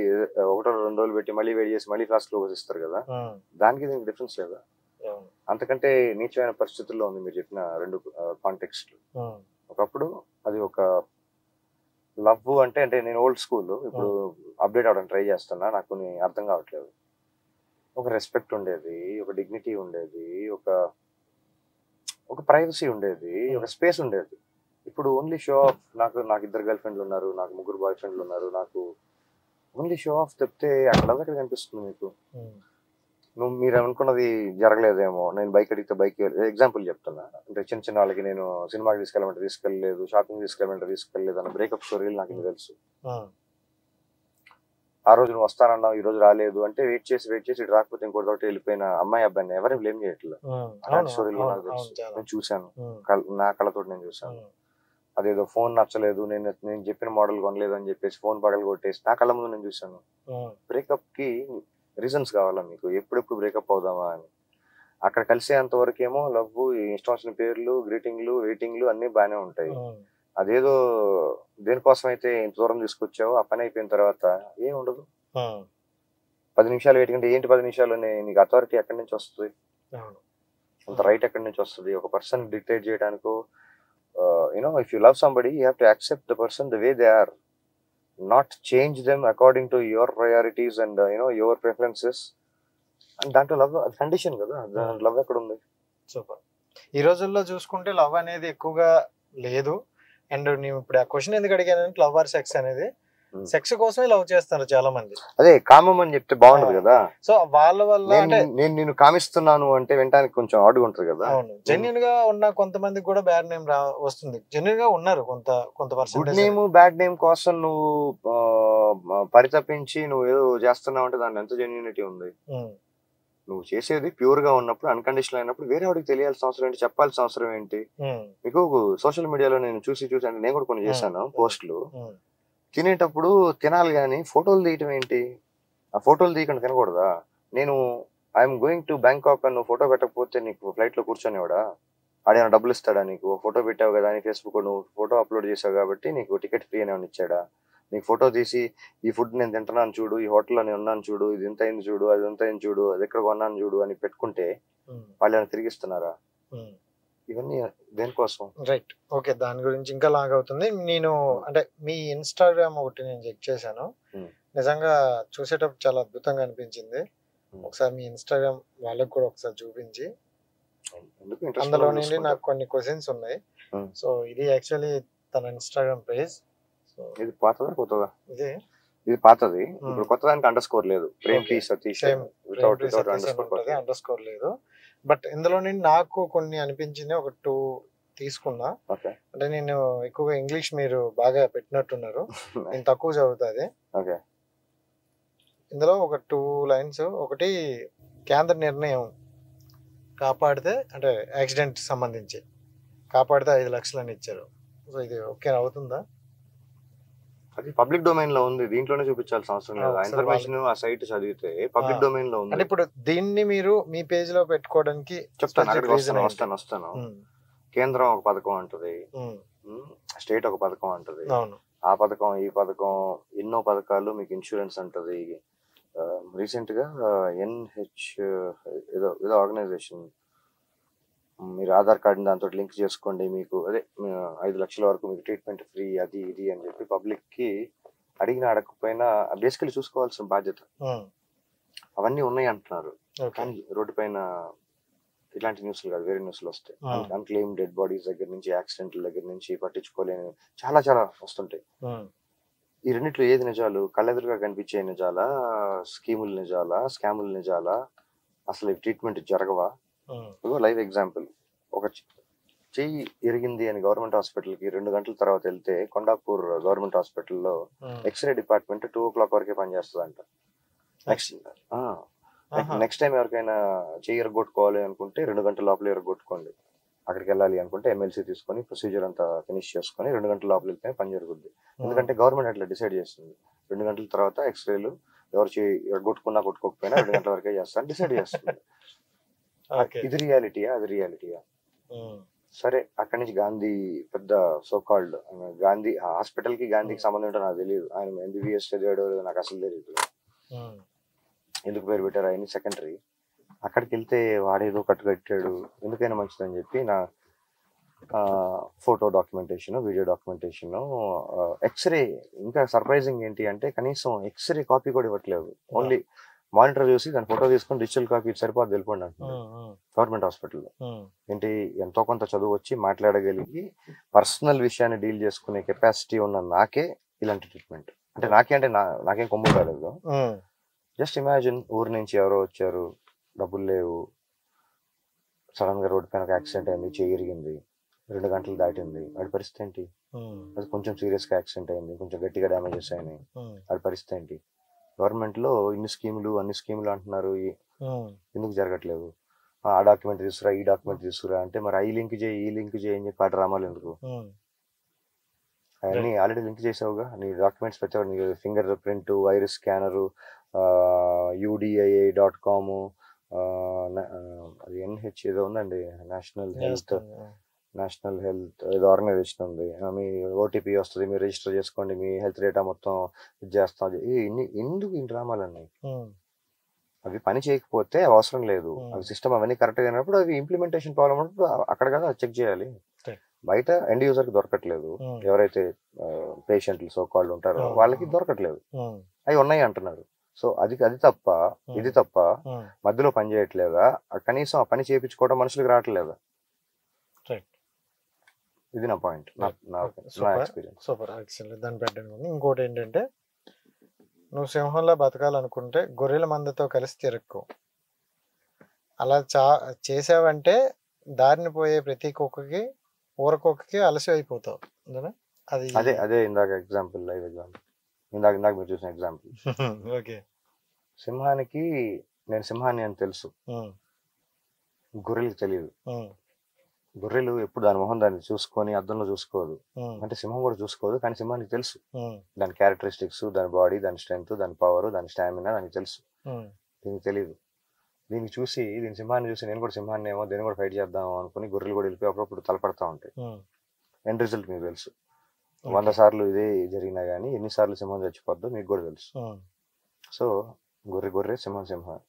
1-2 రోజులు పెట్టి మళ్ళీ వేడి చేసి మళ్ళీ ఫ్లాస్క్ లో పోసిస్తారు కదా. దానికి దీనికి డిఫరెన్స్ లేదా? అంతకంటే నీచమైన పరిస్థితుల్లో ఉంది మీరు చెప్పిన రెండు కాంటెక్స్ట్. ఒకప్పుడు అది ఒక లవ్ అంటే నేను ఓల్డ్ స్కూల్, ఇప్పుడు అప్డేట్ అవడానికి ట్రై చేస్తున్నా, నాకు కొన్ని అర్థం కావట్లేదు. ఒక రెస్పెక్ట్ ఉండేది, ఒక డిగ్నిటీ ఉండేది, ఒక ప్రైవసీ ఉండేది, ఒక స్పేస్ ఉండేది. ఇప్పుడు ఓన్లీ షో ఆఫ్. నాకు 2 గర్ల్ ఫ్రెండ్లు ఉన్నారు, నాకు 3 బాయ్ ఫ్రెండ్లు ఉన్నారు, నాకు ఓన్లీ షో ఆఫ్ చెప్తే అక్కడ ఎక్కడ కనిపిస్తుంది మీకు? మీరు అనుకున్నది జరగలేదేమో. నేను బైక్ అడిగితే బైక్ ఎగ్జాంపుల్ చెప్తున్నా, అంటే చిన్న చిన్న వాళ్ళకి నేను సినిమాకి తీసుకెళ్ళమంటే తీసుకెళ్ళలేదు, షాపింగ్ తీసుకెళ్ళమంటే తీసుకెళ్ళలేదు అన్న బ్రేకప్ స్టోరీలు నాకు తెలుసు. ఆ రోజు నువ్వు వస్తానన్నావు, ఈ రోజు రాలేదు అంటే వెయిట్ చేసి ఇటు రాకపోతే ఇంకోటి తోటి వెళ్ళిపోయిన అమ్మాయి అబ్బాయిని ఎవరిని బ్లేమ్ చేయట్లేదు. అలాంటి స్టోరీలు నాకు తెలుసు, నేను చూశాను, నా కళ్ళతో నేను చూశాను. అదేదో ఫోన్ నచ్చలేదు, నేను చెప్పిన మోడల్ కొనలేదు అని చెప్పేసి ఫోన్ పగలు కొట్టేసి నా కళ్ళ ముందు నేను చూశాను. బ్రేకప్ కి రీజన్స్ కావాలా మీకు? ఎప్పుడెప్పుడు బ్రేకప్ అవుదామా అని. అక్కడ కలిసేంత వరకేమో లవ్, ఇష్టం వచ్చిన పేర్లు, గ్రీటింగ్లు, వెయిటింగ్లు అన్ని బాగానే ఉంటాయి. అదేదో దేనికోసం అయితే ఇంత దూరం తీసుకొచ్చావో ఆ పని అయిపోయిన తర్వాత ఏం ఉండదు. 10 నిమిషాలు వెయిట్ కంటే ఏంటి 10 నిమిషాలు నీకు అథారిటీ ఎక్కడి నుంచి వస్తుంది? అంత రైట్ ఎక్కడి నుంచి వస్తుంది? ఒక పర్సన్ డిక్టేట్ చేయడానికో, if you love somebody, you have to accept the person the way they are, not change them according to your priorities and your preferences. And దాంట్లో లవ్ కండిషన్ కదా, లవ్ ఎక్కడ ఉంది?
Super. ఈ రోజుల్లో చూసుకుంటే love అనేది ఎక్కువగా లేదు. అండ్ నేను ఇప్పుడు ఆ క్వశ్చన్ ఎందుకు అడిగానంటే, లవ్ ఆర్ సెక్స్ అనేది, సెక్స్ కోసమే లవ్ చేస్తారు చాలా మంది.
అదే కామం అని చెప్తే బాగుంటది కదా.
సో వాళ్ళ వల్ల అంటే
నేను కామిస్తున్నాను అంటే వినడానికి కొంచెం ఆడుగా ఉంటది కదా.
అవును, జెన్యున్ గా ఉన్న కొంతమందికి కూడా బ్యాడ్ నేమ్ వస్తుంది. జెన్యున్ గా ఉన్నారు కొంత percentage.
Good name bad name కోసం నువ్వు పరితపించి నువ్వు ఏదో చేస్తున్నావు అంటే దాంట్లో ఎంత జెన్యూనిటీ ఉంది? నువ్వు చేసేది ప్యూర్ గా ఉన్నప్పుడు, అన్కండిషనల్ అయినప్పుడు వేరే వాడికి తెలియాల్సిన అవసరం ఏంటి, చెప్పాల్సిన అవసరం ఏంటి? మీకు సోషల్ మీడియాలో నేను చూసి అంటే నేను కూడా కొన్ని చేశాను పోస్టులు. తినేటప్పుడు తినాలి కానీ ఫోటోలు తీయటం ఏంటి? ఆ ఫోటోలు తీయకుండా తినకూడదా? నేను ఐఎమ్ గోయింగ్ టు బ్యాంకాక్ అని నువ్వు ఫోటో పెట్టకపోతే నీకు ఫ్లైట్ లో కూర్చొనివాడా? ఆడేమైనా డబ్బులు ఇస్తాడా నీకు? ఫోటో పెట్టావు కదా అని ఫేస్బుక్ నువ్వు ఫోటో అప్లోడ్ చేసావు కాబట్టి నీకు టికెట్ ఫ్రీ అని ఇచ్చాడా? నీకు ఫోటో తీసి ఈ ఫుడ్ నేను తింటున్నాను చూడు, ఈ హోటల్లో నేను ఉన్నాను చూడు, ఇది ఎంత అయింది చూడు, అది ఎంత అయింది చూడు, అది ఎక్కడ కొన్నాను చూడు అని పెట్టుకుంటే వాళ్ళు ఏమైనా తిరిగిస్తున్నారా? ఇవన్నీ దేనికోసం?
Right, okay. దాని గురించి ఇంకా లాగ్ అవుతుంది. నేను అంటే మీ ఇన్స్టాగ్రామ్ ఒకటి నేను చెక్ చేశాను, నిజంగా చూసేటప్పుడు చాలా అద్భుతంగా అనిపించింది. ఒకసారి మీ ఇన్స్టాగ్రామ్ వాళ్ళకి కూడా ఒకసారి చూపించి, అందులో నుండి నాకు కొన్ని క్వశ్చన్స్ ఉన్నాయి. సో ఇది యాక్చువల్లీ తన ఇన్స్టాగ్రామ్ పేజ్.
ఇది పాతదా కొత్తదా? ఇది పాతది. ఇప్పుడు కొత్త దానికి అండర్ స్కోర్ లేదు.
అండర్ స్కోర్ లేదు. బట్ ఇందులో నుండి నాకు కొన్ని అనిపించింది, ఒక 2 తీసుకున్నా. అంటే నేను ఎక్కువగా ఇంగ్లీష్ మీరు బాగా పెట్టినట్టున్నారు, నేను తక్కువ చదువుతుంది. ఇందులో ఒక 2 లైన్స్. ఒకటి, కేంద్ర నిర్ణయం కాపాడితే, అంటే యాక్సిడెంట్ సంబంధించి కాపాడితే 5 లక్షలు అని ఇచ్చారు. సో ఇది ఓకే అవుతుందా?
అది పబ్లిక్ డొమైన్ లో ఉంది, దీంట్లోనే చూపించాల్సిన అవసరం లేదు. ఇన్ఫర్మేషన్ ఆ సైట్ చదివితే పబ్లిక్ డొమైన్ లో ఉంది.
అంటే ఇప్పుడు దీన్ని మీరు మీ పేజ్ లో పెట్టుకోవడానికి
చెప్తాను. వస్తాను. కేంద్రం ఒక పథకం అంటది, స్టేట్ ఒక పథకం అంటది, ఆ పథకం ఈ పథకం ఎన్నో పథకాలు, మీకు ఇన్సూరెన్స్ అంటది. రీసెంట్ గా NH ఏదో ఆర్గనైజేషన్, మీరు ఆధార్ కార్డు దాంతో లింక్ చేసుకోండి, మీకు అదే 5 లక్షల వరకు మీకు ట్రీట్మెంట్ ఫ్రీ, అది ఇది అని చెప్పి పబ్లిక్ కి అడిగినా అడగకపోయినా బేసికలీ చూసుకోవాల్సిన బాధ్యత. అవన్నీ ఉన్నాయి అంటున్నారు, కానీ రోడ్డు పైన ఇలాంటి న్యూస్లు కాదు, వేరే న్యూస్లు వస్తాయి. అన్క్లెయిమ్ డెడ్ బాడీస్ దగ్గర నుంచి, యాక్సిడెంట్ల దగ్గర నుంచి, పట్టించుకోలేని చాలా చాలా వస్తుంటాయి. ఈ రెండిట్లో ఏది నిజాలు? కళ్ళెదురుగా కనిపించే నిజాలా, స్కీములు నిజాలా, స్కాములు నిజాలా, అసలు ట్రీట్మెంట్ జరగవా? లైవ్ ఎగ్జాంపుల్, ఒక చెయ్యి ఇరిగింది అని గవర్నమెంట్ హాస్పిటల్కి 2 గంటల తర్వాత వెళ్తే కొండాపూర్ గవర్నమెంట్ హాస్పిటల్లో ఎక్స్రే డిపార్ట్మెంట్ 2 o'clock వరకే పనిచేస్తుందంట. నెక్స్ట్ టైం ఎవరికైనా చెయ్యి ఇరగొట్టుకోవాలి అనుకుంటే 2 గంటల లోపల ఇరగొట్టుకోండి. అక్కడికి వెళ్ళాలి అనుకుంటే ఎమ్మెల్సీ తీసుకొని ప్రొసీజర్ అంతా ఫినిష్ చేసుకొని 2 గంటల లోపల వెళ్తే పని జరుగుద్ది. ఎందుకంటే గవర్నమెంట్ అట్లా డిసైడ్ చేస్తుంది. 2 గంటల తర్వాత ఎక్స్రేలు ఎవరు కొట్టుకున్నా కొట్టుకోకపోయినా 2 గంటల వరకే చేస్తాను డిసైడ్ చేస్తుంది. ఇది రియాలిటీయా, అది రియాలిటీయా? సరే, అక్కడి నుంచి గాంధీ పెద్ద సోకాల్డ్ గాంధీ హాస్పిటల్ కి గాంధీకి సంబంధం ఏంటో నాకు తెలియదు. ఆయన ఎంబీబీఎస్ చదివాడు నాకు అసలు తెలియదు. ఎందుకు పేరు పెట్టారు ఆయన సెకండరీ. అక్కడికి వెళ్తే వాడేదో కట్టాడు, ఎందుకైనా మంచిదని చెప్పి నా photo documentation, video documentation, x-ray. ఇంకా సర్ప్రైజింగ్ ఏంటి అంటే కనీసం ఎక్స్రే కాపీ కూడా ఇవ్వట్లేదు. ఓన్లీ మానిటర్ చూసి దాని ఫోటో తీసుకొని డిజిటల్ కాపీ సరిపోదు వెళ్ళిపోండి అంటున్నారు గవర్నమెంట్ హాస్పిటల్లో. ఏంటి, ఎంతో కొంత చదువు వచ్చి మాట్లాడగలిగి పర్సనల్ విషయాన్ని డీల్ చేసుకునే కెపాసిటీ ఉన్న నాకే ఇలాంటి ట్రీట్మెంట్. అంటే నాకేం కొమ్ము కాలేదు. జస్ట్ ఇమాజిన్, ఊరు నుంచి ఎవరో వచ్చారు, డబ్బులు లేవు, సడన్ గా రోడ్డు పైన ఒక యాక్సిడెంట్ అయింది, చెయ్యి ఇరిగింది, 2 గంటలు దాటింది, వాడి పరిస్థితి ఏంటి? అది కొంచెం సీరియస్ గా యాక్సిడెంట్ అయింది, కొంచెం గట్టిగా డ్యామేజెస్ అయినాయి, వాడి పరిస్థితి ఏంటి? గవర్నమెంట్ లో అన్ని స్కీములు అంటున్నారు, ఎందుకు జరగట్లేదు? ఆ డాక్యుమెంట్ తీసుకురా, ఈ డాక్యుమెంట్ తీసుకురా అంటే మరి ఈ లింక్ చేయి అని చెప్పి ఆ డ్రామాలు ఎందుకు? అవన్నీ ఆల్రెడీ లింక్ చేసావుగా, నీ డాక్యుమెంట్స్ పెట్టావు, నీ finger print, iris scanner, UDIA.com, అది NH ఏదో ఉందండి, నేషనల్ హెల్త్ ఏదో ఆర్గనైజేషన్ ఉంది. మీ OTP వస్తుంది, మీరు రిజిస్టర్ చేసుకోండి, మీ హెల్త్ డేటా మొత్తం ఇది చేస్తాం. ఎందుకు ఈ డ్రామాలన్నీ? అవి పని చేయకపోతే అవసరం లేదు. అవి సిస్టమ్ అవన్నీ కరెక్ట్ గా అయినప్పుడు అవి ఇంప్లిమెంటేషన్ ప్రాబ్లం ఉన్నప్పుడు అక్కడ కదా చెక్ చేయాలి. బయట ఎండ్ యూజర్ కి దొరకట్లేదు, ఎవరైతే పేషెంట్లు సో కాల్డ్ ఉంటారో వాళ్ళకి దొరకట్లేదు, అవి ఉన్నాయి అంటున్నారు. సో అది తప్ప, ఇది తప్ప, మధ్యలో పని చేయట్లేదా? కనీసం ఆ పని చేయించుకోవడం మనుషులకు రావట్లేదా? ఇది నా పాయింట్, నా ఎక్స్పీరియన్స్.
సూపర్, యాక్చువల్లీ దాన్ని పెట్టండి. ఇంకోటి ఏంటంటే, నువ్వు సింహంలో బతకాలనుకుంటే గొర్రెల మందతో కలిసి తిరక్కు. అలా చేసావంటే దారిని పోయే ప్రతి కుక్కకి, ఊరకుక్కకి అలసి అయిపోతావు. అది
అదే ఇందాక ఎగ్జాంపుల్, లైవ్ ఎగ్జాంపుల్, ఇందాక మీరు చూసిన ఎగ్జాంపుల్.
ఓకే,
సింహానికి నేను సింహాన్ని అని తెలుసు, గొర్రెలకి తెలియదు. గొర్రెలు ఎప్పుడు దాని మొహం దాన్ని చూసుకొని అద్దంలో చూసుకోదు, అంటే సింహం కూడా చూసుకోదు, కానీ సింహానికి తెలుసు దాని క్యారెక్టరిస్టిక్స్, దాని బాడీ, దాని స్ట్రెంగ్త్, దాని పవర్, దాని స్టామినా దానికి తెలుసు. దీనికి తెలియదు. దీని సింహాన్ని చూసి నేను కూడా సింహాన్ని ఏమో, దీన్ని కూడా ఫైట్ చేద్దాం అనుకుని గొర్రెలు కూడా వెళ్ళిపోయి అప్పుడప్పుడు తలపడతా ఉంటాయి. ఎండ్ రిజల్ట్ మీకు తెలుసు. 100 సార్లు ఇదే జరిగినా గానీ ఎన్నిసార్లు సింహం చచ్చిపోద్దో మీకు కూడా తెలుసు. సో గొర్రె, సింహం.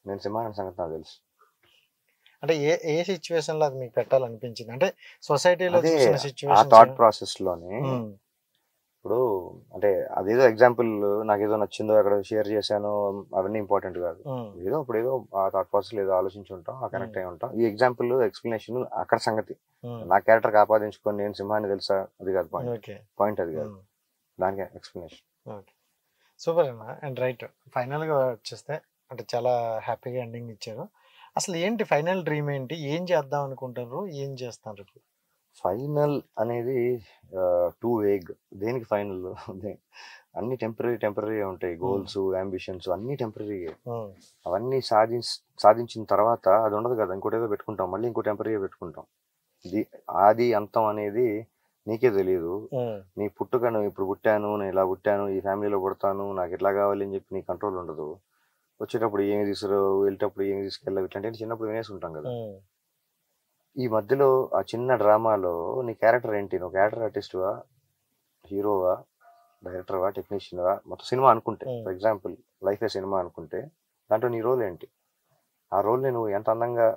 నేను సింహాన్ని సంగతి నాకు తెలుసు.
అంటే ఏ సిచ్యువేషన్ లో అది మీకు పెట్టాలనిపించింది? అంటే సొసైటీలో చూసిన సిచ్యువేషన్,
ఆ థాట్ ప్రాసెస్ లోనే. ఇప్పుడు అంటే అదేదో ఎగ్జాంపుల్ నాకేదో నచ్చిందో అక్కడ షేర్ చేశాను, అవన్నీ ఇంపార్టెంట్ కాదు. ఏదో ఆ థాట్ ప్రాసెస్ ఏదో ఆలోచించి ఉంటాం, ఆ కనెక్ట్ అయి ఉంటాం. ఈ ఎగ్జాంపుల్ ఎక్స్ప్లెనేషన్ అక్కడ సంగతి. నా క్యారెక్టర్ ఆపాదించుకొని నేను సింహాన్ని తెలుసా, అది కాదు పాయింట్ అది కాదు, దానికి ఎక్స్ప్లెనేషన్.
సూపర్ అన్న. అండ్ రైట్, ఫైనల్ గా వచ్చేస్తే అంటే చాలా హ్యాపీగా ఎండింగ్ ఇచ్చారు. అసలు ఏంటి ఫైనల్ డ్రీమ్ ఏంటి? ఏం చేద్దాం అనుకుంటారు? ఏం చేస్తారు?
ఫైనల్ అనేది టూ వేగ్. దేనికి ఫైనల్? అన్ని టెంపరీ ఉంటాయి. గోల్స్, అంబిషన్స్ అన్ని టెంపరీ. అవన్నీ సాధించిన తర్వాత అది ఉండదు కదా, ఇంకోటి ఏదో పెట్టుకుంటాం, మళ్ళీ ఇంకో టెంపరీ పెట్టుకుంటాం. ఆది అంతం అనేది నీకే తెలియదు. నీ పుట్టుకను ఇప్పుడు పుట్టాను, నేను ఇలా పుట్టాను, ఈ ఫ్యామిలీలో పుడతాను, నాకు ఎట్లా కావాలి అని చెప్పి నీ కంట్రోల్ ఉండదు. వచ్చేటప్పుడు ఏమి తీసుకురావు, వెళ్ళేటప్పుడు ఏమి తీసుకెళ్ళావు, ఇట్లాంటి చిన్నప్పుడు వినేసి ఉంటాం కదా. ఈ మధ్యలో ఆ చిన్న డ్రామాలో నీ క్యారెక్టర్ ఏంటి? నువ్వు క్యారెక్టర్ ఆర్టిస్ట్వా, హీరోవా, డైరెక్టర్వా, టెక్నీషియన్వా? మొత్తం సినిమా అనుకుంటే, for example life A cinema అనుకుంటే, దాంట్లో నీ రోల్ ఏంటి? ఆ రోల్ని నువ్వు ఎంత అందంగా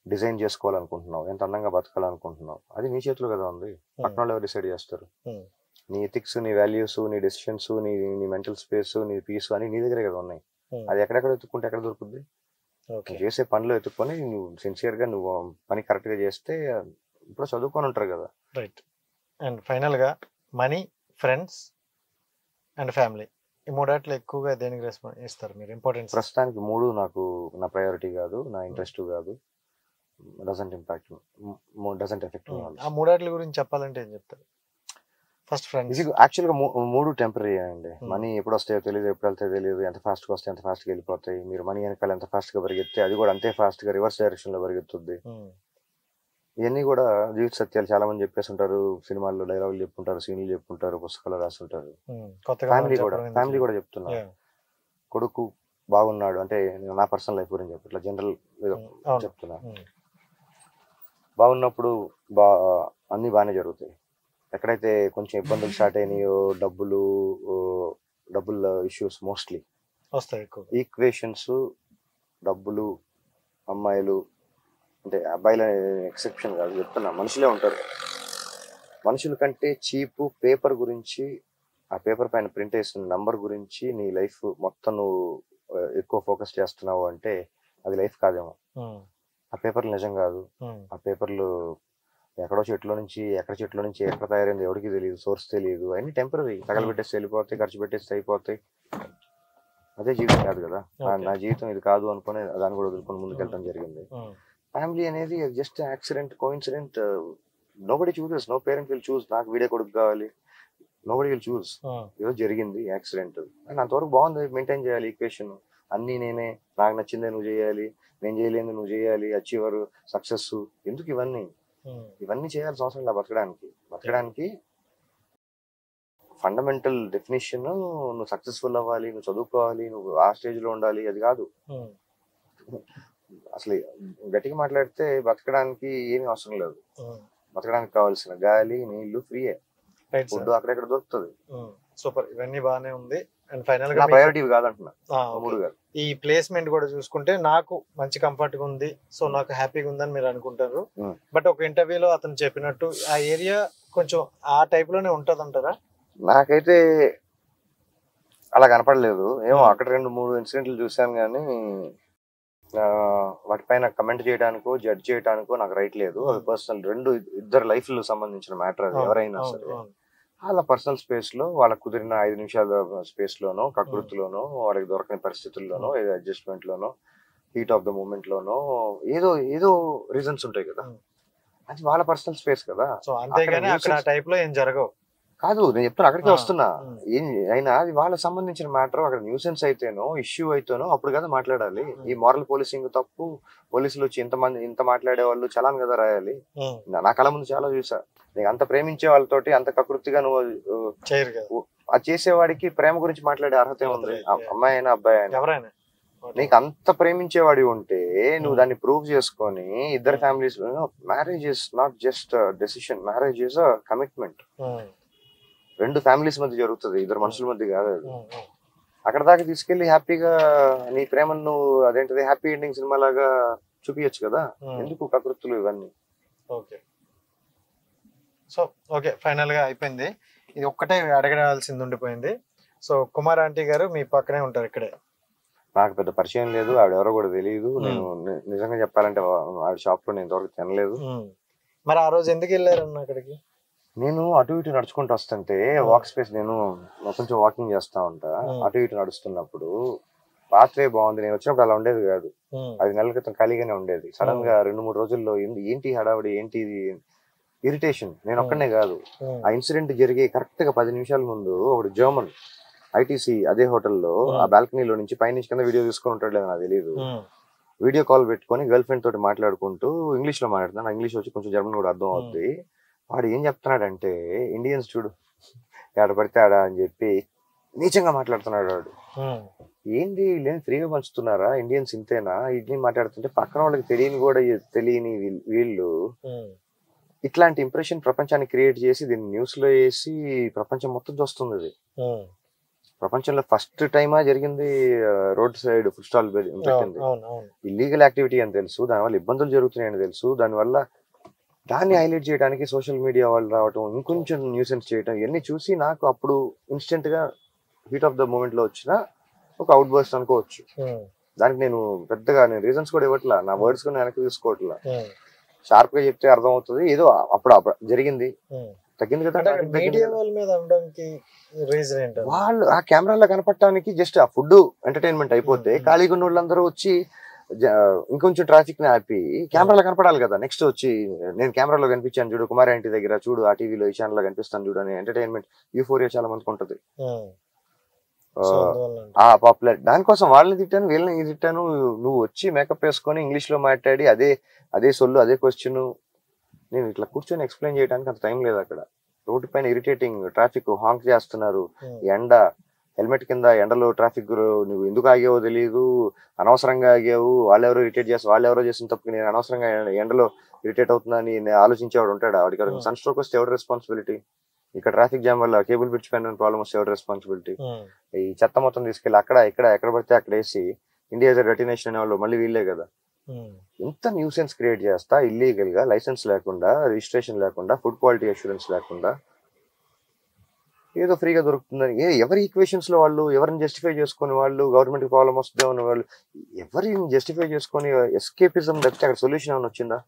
డిజైన్ చేసుకోవాలనుకుంటున్నావు, ఎంత అందంగా బతకాలనుకుంటున్నావు, అది నీ చేతిలో కదా ఉంది. పక్కన వాళ్ళు ఎవరు డిసైడ్ చేస్తారు? నీ ఎథిక్స్, నీ వాల్యూస్, నీ డెసిషన్స్, నీ మెంటల్ స్పేస్, నీ పీస్ అని నీ దగ్గరే కదా ఉన్నాయి. అది ఎక్కడెక్కడ ఎత్తుక్కుంటే ఎక్కడ దొరుకుద్ది? నువ్వు చేసే పనిలో ఎత్తుక్కొని నువ్వు సిన్సియర్ గా నువ్వు పని కరెక్ట్ గా చేస్తే, ఇప్పుడు చదువుకొని ఉంటారు కదా.
రైట్. అండ్ ఫైనల్ గా మనీ, ఫ్రెండ్స్ అండ్ ఫ్యామిలీ, ఈ మూడాట్లు ఎక్కువగా దేనికి రెస్పాన్స్ ఇస్తారు మీరు? ఇంపార్టెన్స్
ప్రస్తుతానికి 3 నాకు నా ప్రయారిటీ కాదు, నా ఇంట్రెస్ట్ కాదు. Doesn't impact, doesn't effect.
ఆ మూడాట్ల గురించి చెప్పాలంటే ఏం చెప్తారు? ఫస్ట్ ఫ్రెండ్స్
యాక్చువల్గా మూడు టెంపరీ అండి. మనీ ఎప్పుడు వస్తాయో తెలియదు, ఎప్పుడు వెళ్తాయో తెలియదు, ఎంత ఫాస్ట్గా వస్తాయి ఎంత ఫాస్ట్గా వెళ్ళిపోతాయి. మీరు మనీ వెనకాల ఎంత ఫాస్ట్గా పరిగెత్తే అది కూడా అంతే ఫాస్ట్గా రివర్స్ డైరెక్షన్లో పరిగెత్తుద్ది. ఇవన్నీ కూడా జీవిత సత్యాలు చాలా మంది చెప్పేసి ఉంటారు, సినిమాల్లో డైలాగులు చెప్పుకుంటారు, సీన్లు చెప్పుకుంటారు, పుస్తకాలు రాస్తుంటారు. ఫ్యామిలీ కూడా చెప్తున్నా. కొడుకు బాగున్నాడు అంటే నా పర్సనల్ లైఫ్ గురించి చెప్పట్లా, జనరల్ చెప్తున్నా. బాగున్నప్పుడు అన్ని బాగానే జరుగుతాయి. ఎక్కడైతే కొంచెం ఇబ్బందులు స్టార్ట్ అయినాయో, డబ్బుల ఇష్యూస్ మోస్ట్లీ
వస్తాయి.
ఈక్వేషన్స్, డబ్బులు, అమ్మాయిలు అంటే అబ్బాయిల ఎక్సెప్షన్ కాదు చెప్తున్నా, మనుషులే ఉంటారు. మనుషుల కంటే చీపు పేపర్ గురించి, ఆ పేపర్ పైన ప్రింట్ వేసిన నంబర్ గురించి నీ లైఫ్ మొత్తం నువ్వు ఎక్కువ ఫోకస్ చేస్తున్నావు అంటే అది లైఫ్ కాదేమో. ఆ పేపర్లు నిజం కాదు. ఆ పేపర్లు ఎక్కడో చెట్లో నుంచి ఎక్కడ తయారైంది ఎవరికి తెలియదు, సోర్స్ తెలియదు. అన్ని టెంపరీ, తగలబెట్టేసి వెళ్ళిపోతాయి, ఖర్చు పెట్టేసి అయిపోతాయి. అదే జీవితం కాదు కదా. నా జీవితం ఇది కాదు అనుకుని దాన్ని కూడా వదులుకొని ముందుకెళ్ళడం జరిగింది. ఫ్యామిలీ అనేది just accident, coincident. Nobody chooses, no parent will choose నాకు వీడియో కొడుకు కావాలి, నోబడి విల్ చూస్. ఏదో జరిగింది యాక్సిడెంట్ అండ్ అంతవరకు బాగుంది, మెయింటైన్ చేయాలి ఈక్వేషన్. అన్నీ నేనే, నాకు నచ్చిందే నువ్వు చేయాలి, నేను చేయలేదు నువ్వు చేయాలి, అచీవర్, సక్సెస్. ఎందుకు ఇవన్నీ చేయాల్సిన అవసరం ఇలా బతకడానికి ఫండమెంటల్ డెఫినేషన్ నువ్వు సక్సెస్ఫుల్ అవ్వాలి, నువ్వు చదువుకోవాలి, నువ్వు ఆ స్టేజ్ లో ఉండాలి, అది కాదు. అసలు గట్టిగా మాట్లాడితే బతకడానికి ఏమీ అవసరం లేదు. బతకడానికి కావాల్సిన గాలి, నీళ్లు ఫ్రీయే, ఫుడ్ అక్కడెక్కడ దొరుకుతుంది.
సూపర్, ఇవన్నీ బాగానే ఉంది. అండ్ ఫైనల్ గా
ప్రయారిటీ కాదంటున్నా.
ఈ ప్లేస్మెంట్ కూడా చూసుకుంటే నాకు మంచి కంఫర్ట్ గా ఉంది, సో నాకు హ్యాపీగా ఉందని మీరు అనుకుంటారు. బట్ ఒక ఇంటర్వ్యూలో అతను చెప్పినట్టు ఆ ఏరియా కొంచెం ఆ టైప్ లోనే ఉంటది అంటారా?
నాకైతే అలా కనపడలేదు. ఏమో అక్కడ 2-3 ఇన్సిడెంట్లు చూసాను కానీ వాటిపైన కమెంట్ చేయడానికో జడ్జ్ చేయడానికో నాకు రైట్ లేదు. అది పర్సనల్, ఇద్దరు లైఫ్ లో సంబంధించిన మ్యాటర్. అది ఎవరైనా సరే వాళ్ళ పర్సనల్ స్పేస్ లో వాళ్ళకి కుదిరిన 5 నిమిషాల స్పేస్ లోనో, ప్రకృతిలోనో, వాళ్ళకి దొరకని పరిస్థితుల్లోనో, ఏదో అడ్జస్ట్మెంట్ లోనో, హీట్ ఆఫ్ ద మూమెంట్ లోనో ఏదో రీజన్స్ ఉంటాయి కదా. అది వాళ్ళ పర్సనల్ స్పేస్ కదా.
అంతేగాని అక్కడ టైప్ లో ఏం జరగవు
కాదు. నేను చెప్తున్నా, అక్కడికే వస్తున్నా. ఏం అయినా అది వాళ్ళకి సంబంధించిన మ్యాటర్. అక్కడ న్యూసెన్స్ అయితేనో, ఇష్యూ అయితేనో అప్పుడు కదా మాట్లాడాలి. ఈ మారల్ పోలీసింగ్ తప్పు. పోలీసులు వచ్చి ఇంత మాట్లాడే వాళ్ళు చలాన్ కదా రాయాలి. నా కళ ముందు చాలా చూసా. నీకు అంత ప్రేమించే వాళ్ళతోటి అంత కకృతిగా నువ్వు అది చేసేవాడికి ప్రేమ గురించి మాట్లాడే అర్హత ఉంది, అమ్మాయి అయినా అబ్బాయి అయినా. నీకు అంత ప్రేమించేవాడి ఉంటే నువ్వు దాన్ని ప్రూవ్ చేసుకొని ఇద్దరు families, marriage is not just decision, marriage is a commitment. 2 families మధ్య జరుగుతుంది, ఇద్దరు మనుషుల మధ్య కాదు. అక్కడ దాకా తీసుకెళ్లి హ్యాపీగా నీ ప్రేమను నువ్వు అదేంటిది హ్యాపీ ఎండింగ్ సినిమా లాగా చూపించచ్చు కదా. ఎందుకు కకృతులు ఇవన్నీ?
సో ఓకే, ఫైనల్ గా అయిపోయింది. ఇది ఒక్కటే అడగడాల్సింది ఉండిపోయింది. సో కుమార్ ఆంటీ గారు మీ పక్కనే ఉంటారు ఇక్కడే.
నాకు పెద్ద పరిచయం లేదు, ఆవిడెవరో కూడా తెలియదు. నేను నిజంగా చెప్పాలంటే ఆవిడ షాప్ లో నేను ఇంతవరకు తినలేదు.
మరి ఆ రోజు ఎందుకు వెళ్ళారు అక్కడికి?
నేను అటు ఇటు నడుచుకుంటూ వస్తుంటే వాక్ స్పేస్, నేను కొంచెం వాకింగ్ చేస్తా ఉంటా. అటు ఇటు నడుస్తున్నప్పుడు పాత్రే బాగుంది. నేను వచ్చినప్పుడు అలా ఉండేది కాదు. అది నెలల క్రితం ఖాళీగానే ఉండేది. సడన్ గా 2-3 రోజుల్లో ఏంటి హడావిడి, ఏంటి ఇరిటేషన్. నేను ఒక్కనే కాదు. ఆ ఇన్సిడెంట్ జరిగే కరెక్ట్ గా 10 నిమిషాల ముందు ఒకటి జర్మన్ ఐటీసీ అదే హోటల్లో ఆ బాల్కనీలో నుంచి పైనుంచి కింద వీడియో తీసుకొని ఉంటాడు లేదు నాకు తెలియదు. వీడియో కాల్ పెట్టుకొని గర్ల్ ఫ్రెండ్ తోటి మాట్లాడుకుంటూ ఇంగ్లీష్ లో మాట్లాడుతున్నాను. ఇంగ్లీష్ వచ్చి కొంచెం జర్మన్ కూడా అర్థం అవుద్ది. వాడు ఏం చెప్తున్నాడంటే, ఇండియన్స్ చూడు ఎక్కడ పడితే ఆడా అని చెప్పి నీచంగా మాట్లాడుతున్నాడు వాడు. ఏంటి వీళ్ళేం ఫ్రీగా పంచుతున్నారా, ఇండియన్స్ ఇంతేనా ఇడ్లీ మాట్లాడుతుంటే పక్కన వాళ్ళకి తెలియని వీళ్ళు ఇట్లాంటి ఇంప్రెషన్ ప్రపంచాన్ని క్రియేట్ చేసి దీన్ని న్యూస్ లో వేసి ప్రపంచం మొత్తం చూస్తుంది. అది ప్రపంచంలో ఫస్ట్ టైమా జరిగింది. రోడ్ సైడ్ ఫుడ్ స్టాల్ పెట్టింది ఇల్లీగల్ యాక్టివిటీ అని తెలుసు, దానివల్ల ఇబ్బందులు జరుగుతున్నాయని తెలుసు. దానివల్ల దాన్ని హైలైట్ చేయడానికి సోషల్ మీడియా వాళ్ళు రావటం, ఇంకొంచెం న్యూసెన్స్ చేయటం, ఇవన్నీ చూసి నాకు అప్పుడు ఇన్స్టెంట్ గా హీట్ ఆఫ్ ద మూమెంట్ లో వచ్చిన ఒక అవుట్ బర్స్ట్ అనుకోవచ్చు. దానికి నేను పెద్దగా రీజన్స్ కూడా ఇవ్వట్లా, నా వర్డ్స్ కూడా వెనక్కి తీసుకోవట్లా. షార్ప్ గా చెప్తే అర్థం అవుతుంది. ఏదో అప్పుడు జరిగింది, తగ్గింది కదా. వాళ్ళు ఆ కెమెరాలో కనపడటానికి జస్ట్ ఆ ఫుడ్ ఎంటర్టైన్మెంట్ అయిపోతే ఖాళీగా ఉన్న వాళ్ళందరూ వచ్చి ఇంకొంచెం ట్రాఫిక్ ని ఆపి కెమెరాలో కనపడాలి కదా. నెక్స్ట్ వచ్చి నేను కెమెరాలో కనిపించాను చూడు, కుమార్ ఇంటి దగ్గర చూడు, ఆ టీవీలో ఈ ఛానల్ లో కనిపిస్తాను చూడు అని ఎంటర్టైన్మెంట్ యూఫోరియా చాలా మందికి ఉంటుంది. ఆ పాపులర్ దానికోసం వాళ్ళని తిట్టాను, వీళ్ళని తిట్టాను. నువ్వు వచ్చి మేకప్ వేసుకొని ఇంగ్లీష్ లో మాట్లాడి అదే సొల్లు అదే క్వశ్చన్. నేను ఇట్లా కూర్చొని ఎక్స్ప్లెయిన్ చేయడానికి అంత టైం లేదు అక్కడ. రోడ్డు పైన ఇరిటేటింగ్ ట్రాఫిక్, హాంక్ చేస్తున్నారు, ఎండ, హెల్మెట్ కింద ఎండలో ట్రాఫిక్, నువ్వు ఎందుకు ఆగావో తెలియదు, అనవసరంగా ఆగావు, వాళ్ళెవరో ఇరిటేట్ చేస్తారు, వాళ్ళెవరో చేసిన తప్పుకి నేను అనవసరంగా ఎండలో ఇరిటేట్ అవుతుందని ఆలోచించేవాడు ఉంటాడు. వాడికి సన్ స్ట్రోక్ వస్తే ఎవరు రెస్పాన్సిబిలిటీ? ఇక్కడ ట్రాఫిక్ జామ్ వల్ల కేబుల్ బ్రిడ్జ్ పైన ప్రాబ్లమ్ వస్తే ఎవరు రెస్పాన్సిబిలిటీ? ఈ చెత్త మొత్తం తీసుకెళ్ళి ఎక్కడ పడితే అక్కడ వేసి ఇండియా డెటినేషన్ అనే వాళ్ళు మళ్ళీ వీళ్ళే కదా. ఇంత న్యూసెన్స్ క్రియేట్ చేస్తా ఇల్లీగల్ గా, లైసెన్స్ లేకుండా, రిజిస్ట్రేషన్ లేకుండా, ఫుడ్ క్వాలిటీ అష్యూరెన్స్ లేకుండా ఏదో ఫ్రీగా దొరుకుతుందని ఎవరి ఈక్వేషన్స్ లో వాళ్ళు, ఎవరిని జస్టిఫై చేసుకుని వాళ్ళు గవర్నమెంట్ కి ప్రాబ్లం వస్తుంది అని వాళ్ళు ఎవరిని జస్టిఫై చేసుకుని ఎస్కేపిజం తప్పితే అక్కడ సొల్యూషన్ ఏమైనా వచ్చిందా?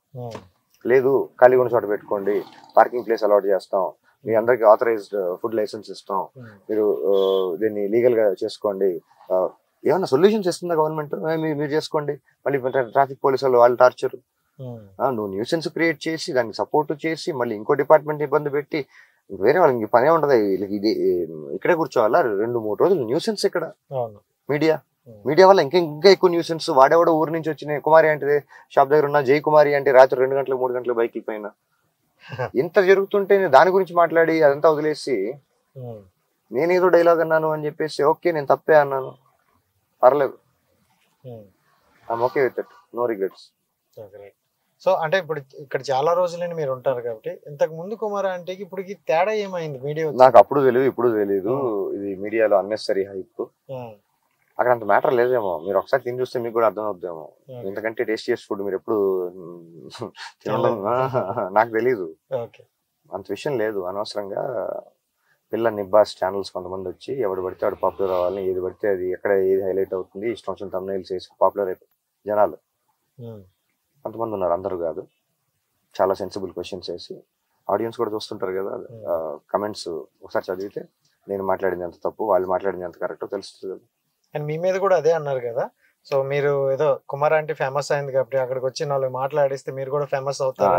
లేదు. ఖాళీగా ఉన్న చోట పెట్టుకోండి, పార్కింగ్ ప్లేస్ అలాట్ చేస్తాం, మీ అందరికి ఆథరైజ్డ్ ఫుడ్ లైసెన్స్ ఇస్తాం, మీరు దీన్ని లీగల్ గా చేసుకోండి. ఏమన్నా సొల్యూషన్స్ ఇస్తుందా గవర్నమెంట్? మీరు చేసుకోండి. మళ్ళీ ట్రాఫిక్ పోలీసు వాళ్ళు టార్చర్. నువ్వు న్యూసెన్స్ క్రియేట్ చేసి దానికి సపోర్ట్ చేసి మళ్ళీ ఇంకో డిపార్ట్మెంట్ ఇబ్బంది పెట్టి వేరే వాళ్ళకి పనే ఉండదు. ఇది ఇక్కడే కూర్చోవాలా 2-3 రోజులు న్యూసెన్స్ ఇక్కడ. మీడియా వల్ల ఇంకా ఎక్కువ న్యూసెన్స్. వాడేవాడో ఊరు నుంచి వచ్చిన కుమారి అంటే షాప్ దగ్గర ఉన్న జై కుమారి అంటే రాత్రి 2 గంటలకు 3 గంటలకు బైక్ పైన ఇంత జరుగుతుంటే నేను దాని గురించి మాట్లాడి అదంతా వదిలేసి నేనేదో డైలాగ్ అన్నాను అని చెప్పేసి ఓకే నేను తప్పే అన్నాను, పర్లేదు, I'm okay with it, no regrets.
So అంటే ఇప్పుడు ఇక్కడ చాలా రోజులని మీరు ఉంటారు కాబట్టి ఇంతకు ముందు కుమార్ ఆంటీకి ఇప్పుడు తేడా ఏమైంది? మీడియా
నాకు అప్పుడు తెలియదు, ఇప్పుడు తెలియదు. ఇది మీడియాలో అన్నెసరీ హైప్. అక్కడ అంత మ్యాటర్ లేదేమో. మీరు ఒకసారి తిని చూస్తే మీకు కూడా అర్థం అవుతామో. ఎందుకంటే టేస్టియస్ ఫుడ్ మీరు ఎప్పుడు తినడం నాకు తెలీదు, అంత విషయం లేదు. అనవసరంగా పిల్ల నిబ్బాస్ ఛానల్స్ కొంతమంది వచ్చి ఎవడు పడితే వాడు పాపులర్ అవ్వాలని, ఏది పడితే అది ఎక్కడ ఏది హైలైట్ అవుతుంది ఇష్టం వచ్చిన thumbnails వేసి పాపులర్ అయిపోయి జనాలు కొంతమంది ఉన్నారు, అందరూ కాదు. చాలా సెన్సిబుల్ క్వశ్చన్స్ వేసి ఆడియన్స్ కూడా చూస్తుంటారు కదా, కమెంట్స్ ఒకసారి చదివితే నేను మాట్లాడింది ఎంత తప్పు, వాళ్ళు మాట్లాడింది ఎంత కరెక్టో తెలుస్తుంది కదా.
అండ్ మీ మీద కూడా అదే అన్నారు కదా. సో మీరు ఏదో కుమార్ ఆంటీ ఫేమస్ అయింది కాబట్టి అక్కడికి వచ్చి 4 మాట్లాడిస్తే మీరు కూడా ఫేమస్ అవుతారు.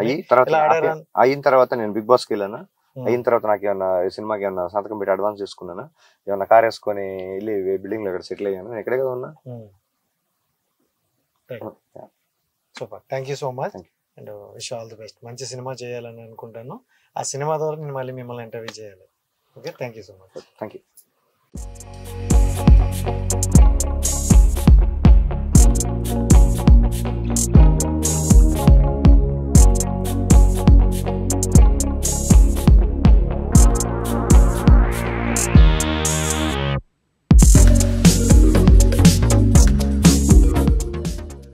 అయిన తర్వాత నేను బిగ్ బాస్కి వెళ్ళాను. అయిన తర్వాత నాకు ఏమన్నా సినిమాకి ఏమన్నా సంతకం పెట్టి అడ్వాన్స్ చేసుకున్నాను, ఏమన్నా కార్ వేసుకొని వెళ్ళి బిల్డింగ్ లో ఇక్కడ సెటిల్ అయ్యాను. నేను ఇక్కడే కదా ఉన్నా.
Super, thank you so much and wish all the best. మంచి సినిమా చేయాలని అనుకుంటాను. ఆ సినిమా ద్వారా నేను మళ్ళీ మిమ్మల్ని ఇంటర్వ్యూ చేయాలి. Okay, thank you so much.
Thank you.